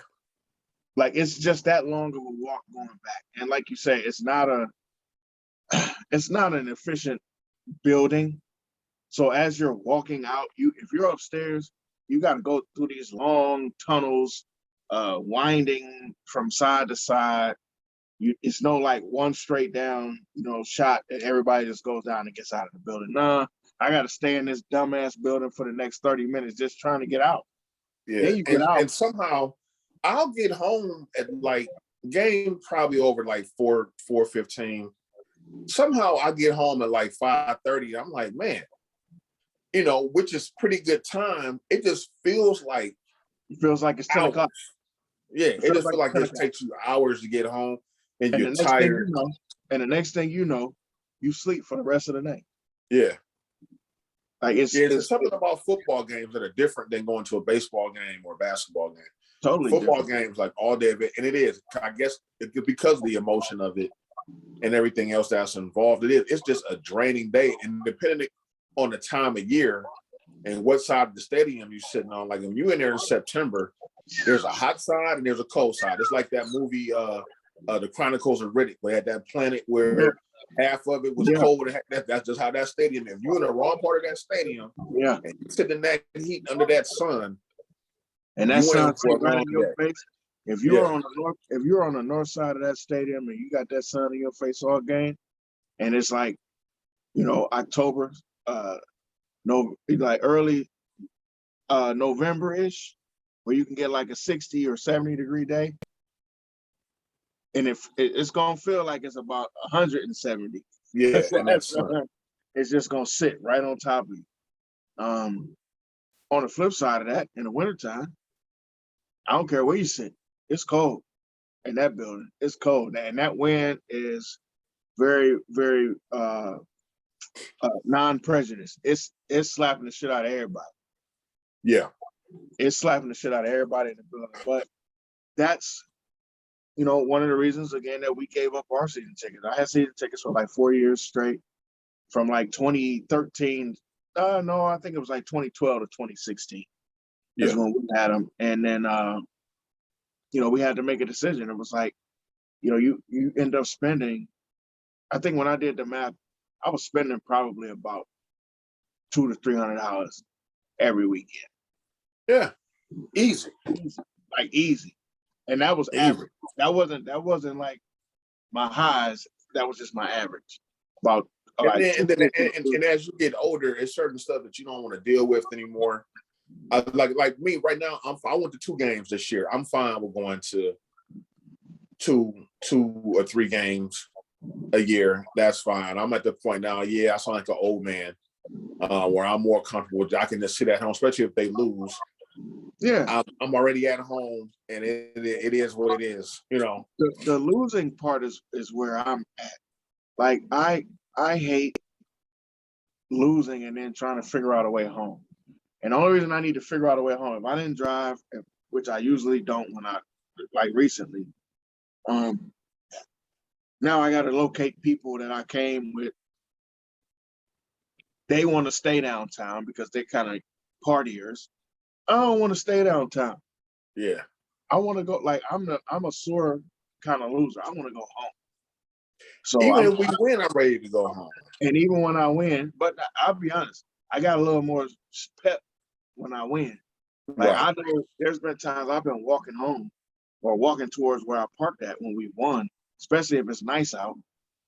A: Like, it's just that long of a walk going back. And like you say, it's not an efficient building. So as you're walking out, if you're upstairs, you got to go through these long tunnels, winding from side to side. It's no like one straight down, shot and everybody just goes down and gets out of the building. Nah, I got to stay in this dumbass building for the next 30 minutes just trying to get out.
B: Yeah,
A: then you get out.
B: And somehow I'll get home at like game probably over like 4:15. Somehow I get home at like 5:30. I'm like, man, which is pretty good time. It just feels like
A: it's 10 o'clock.
B: Yeah, it just feels like it takes you hours to get home and you're tired.
A: And the next thing you know, you sleep for the rest of the night.
B: Yeah.
A: Like
B: there's something about football games that are different than going to a baseball game or a basketball game.
A: Totally
B: football
A: different.
B: Games like all day, and it is. I guess because of the emotion of it and everything else that's involved. It's just a draining day, and depending on the time of year and what side of the stadium you're sitting on. Like when you're in there in September, there's a hot side and there's a cold side. It's like that movie, The Chronicles of Riddick. We had that planet where half of it was cold. That's just how that stadium is. If you're in the wrong part of that stadium, and you sit in that heat under that sun,
A: and that sun right in your face. If you're on the north side of that stadium and you got that sun in your face all game, and it's like, October, like early November-ish, where you can get like a 60 or 70-degree day. And if it's gonna feel like it's about 170.
B: Yeah, and that's
A: It's just gonna sit right on top of you. On the flip side of that, in the wintertime, I don't care where you sit, it's cold in that building. It's cold. And that wind is very, very non-prejudiced. It's slapping the shit out of everybody.
B: yeah.
A: It's slapping the shit out of everybody in the building. But that's, one of the reasons, again, that we gave up our season tickets. I had season tickets for like 4 years straight, from like 2013. No, I think it was like 2012 to 2016 is when we had them. And then, we had to make a decision. It was like, you end up spending, I think when I did the math, I was spending probably about $200 to $300 every weekend.
B: Yeah, easy.
A: Like easy. And that was average. That wasn't like my highs. That was just my average. About
B: and as you get older, it's certain stuff that you don't want to deal with anymore. Like me right now, I went to 2 games this year. I'm fine with going to two or 3 games a year. That's fine. I'm at the point now. Yeah, I sound like an old man, where I'm more comfortable. I can just sit at home, especially if they lose.
A: Yeah,
B: I'm already at home, and it is what it is.
A: The losing part is where I'm at. Like I hate losing and then trying to figure out a way home. And the only reason I need to figure out a way home, if I didn't drive, which I usually don't when I, like recently, now I got to locate people that I came with. They want to stay downtown because they're kind of partiers. I don't want to stay downtown.
B: Yeah.
A: I want to go, like, I'm a sore kind of loser. I want to go home. So
B: even if we win, I'm ready to go home.
A: And even when I win, but I'll be honest, I got a little more pep when I win. Like I know there's been times I've been walking home or walking towards where I parked at when we won, especially if it's nice out.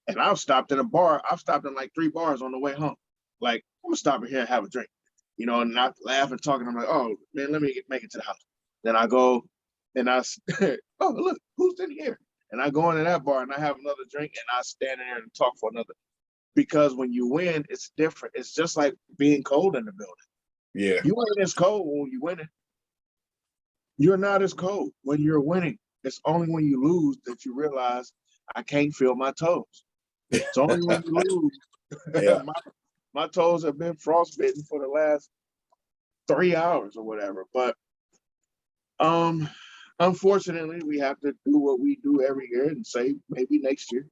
A: And I've stopped in a bar. I've stopped in like 3 bars on the way home. Like, I'm gonna stop here and have a drink, and not laugh and talking. I'm like, oh man, let me make it to the house. Then I go and oh look, who's in here? And I go into that bar and I have another drink and I stand in there and talk for another. Because when you win, it's different. It's just like being cold in the building.
B: Yeah.
A: You ain't as cold when you're winning. You're not as cold when you're winning. It's only when you lose that you realize I can't feel my toes. It's only when you lose.
B: Yeah.
A: my toes have been frostbitten for the last 3 hours or whatever. But unfortunately, we have to do what we do every year and say maybe next year.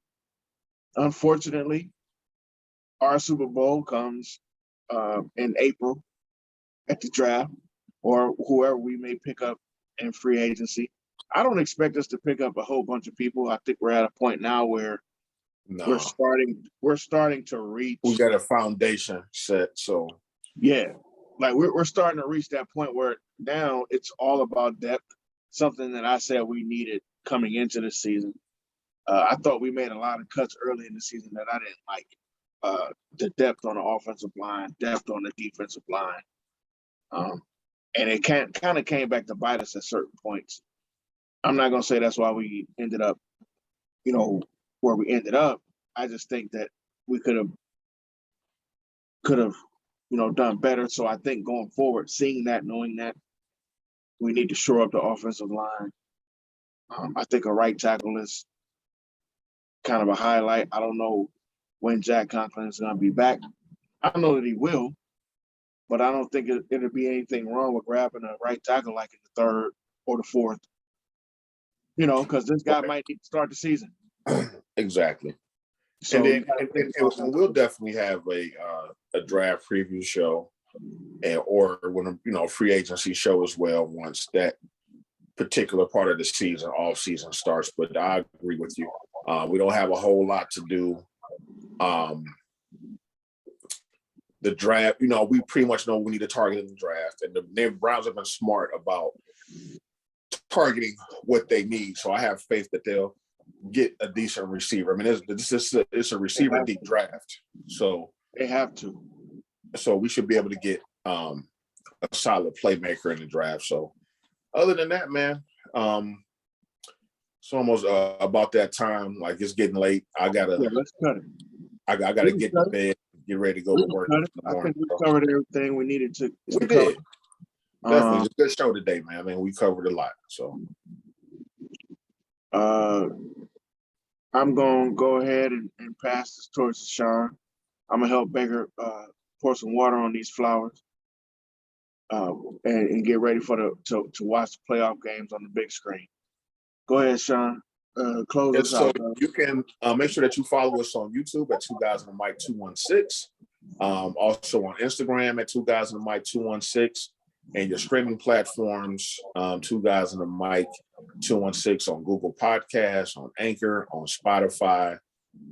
A: Unfortunately, our Super Bowl comes in April at the draft, or whoever we may pick up in free agency. I don't expect us to pick up a whole bunch of people. I think we're at a point now where we're starting to reach.
B: We got a foundation set, so
A: yeah, like we're starting to reach that point where now it's all about depth. Something that I said we needed coming into the season. I thought we made a lot of cuts early in the season that I didn't like. The depth on the offensive line, depth on the defensive line. And it kind of came back to bite us at certain points. I'm not going to say that's why we ended up, where we ended up. I just think that we could have, done better. So I think going forward, seeing that, knowing that, we need to shore up the offensive line. I think a right tackle is kind of a highlight. I don't know when Jack Conklin is going to be back. I know that he will, but I don't think it'll be anything wrong with grabbing a right tackle like in the 3rd or the 4th. Because this guy might need to start the season.
B: Exactly. So and we'll definitely have a draft preview show, or when free agency show as well once that particular part of the season, off season starts. But I agree with you. We don't have a whole lot to do. The draft, we pretty much know we need to target in the draft, and the Browns have been smart about targeting what they need. So I have faith that they'll get a decent receiver. I mean, it's a receiver deep draft, so
A: they have to.
B: So we should be able to get a solid playmaker in the draft. So other than that, man, it's almost about that time. Like it's getting late.
A: Yeah, let's cut it.
B: I gotta get to bed, get ready to go to work in the
A: I
B: morning.
A: think we covered everything we needed to
B: We
A: cover.
B: did. Definitely, it's a good show today, man. I mean, we covered a lot. So
A: I'm gonna go ahead and pass this torch to Sean. I'm gonna help Baker pour some water on these flowers and get ready for to watch the playoff games on the big screen. Go ahead, Sean. Close
B: and
A: us
B: so
A: out, bro.
B: you can make sure that you follow us on YouTube at 2000 Mike 216. Also on Instagram at 2000 Mike 216. And your streaming platforms, 2000 Mike 216 on Google Podcasts, on Anchor, on Spotify,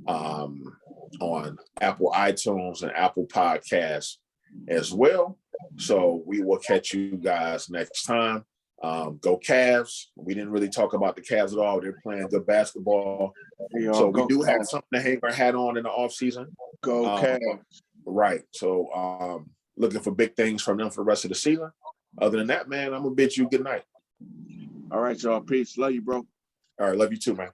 B: on Apple iTunes and Apple Podcasts as well. So we will catch you guys next time. Go Cavs. We didn't really talk about the Cavs at all. They're playing good basketball. So we do have something to hang our hat on in the offseason.
A: Go Cavs.
B: Right. So looking for big things from them for the rest of the season. Other than that, man, I'm going to bid you good night.
A: All right, y'all. Peace. Love you, bro.
B: All right. Love you too, man.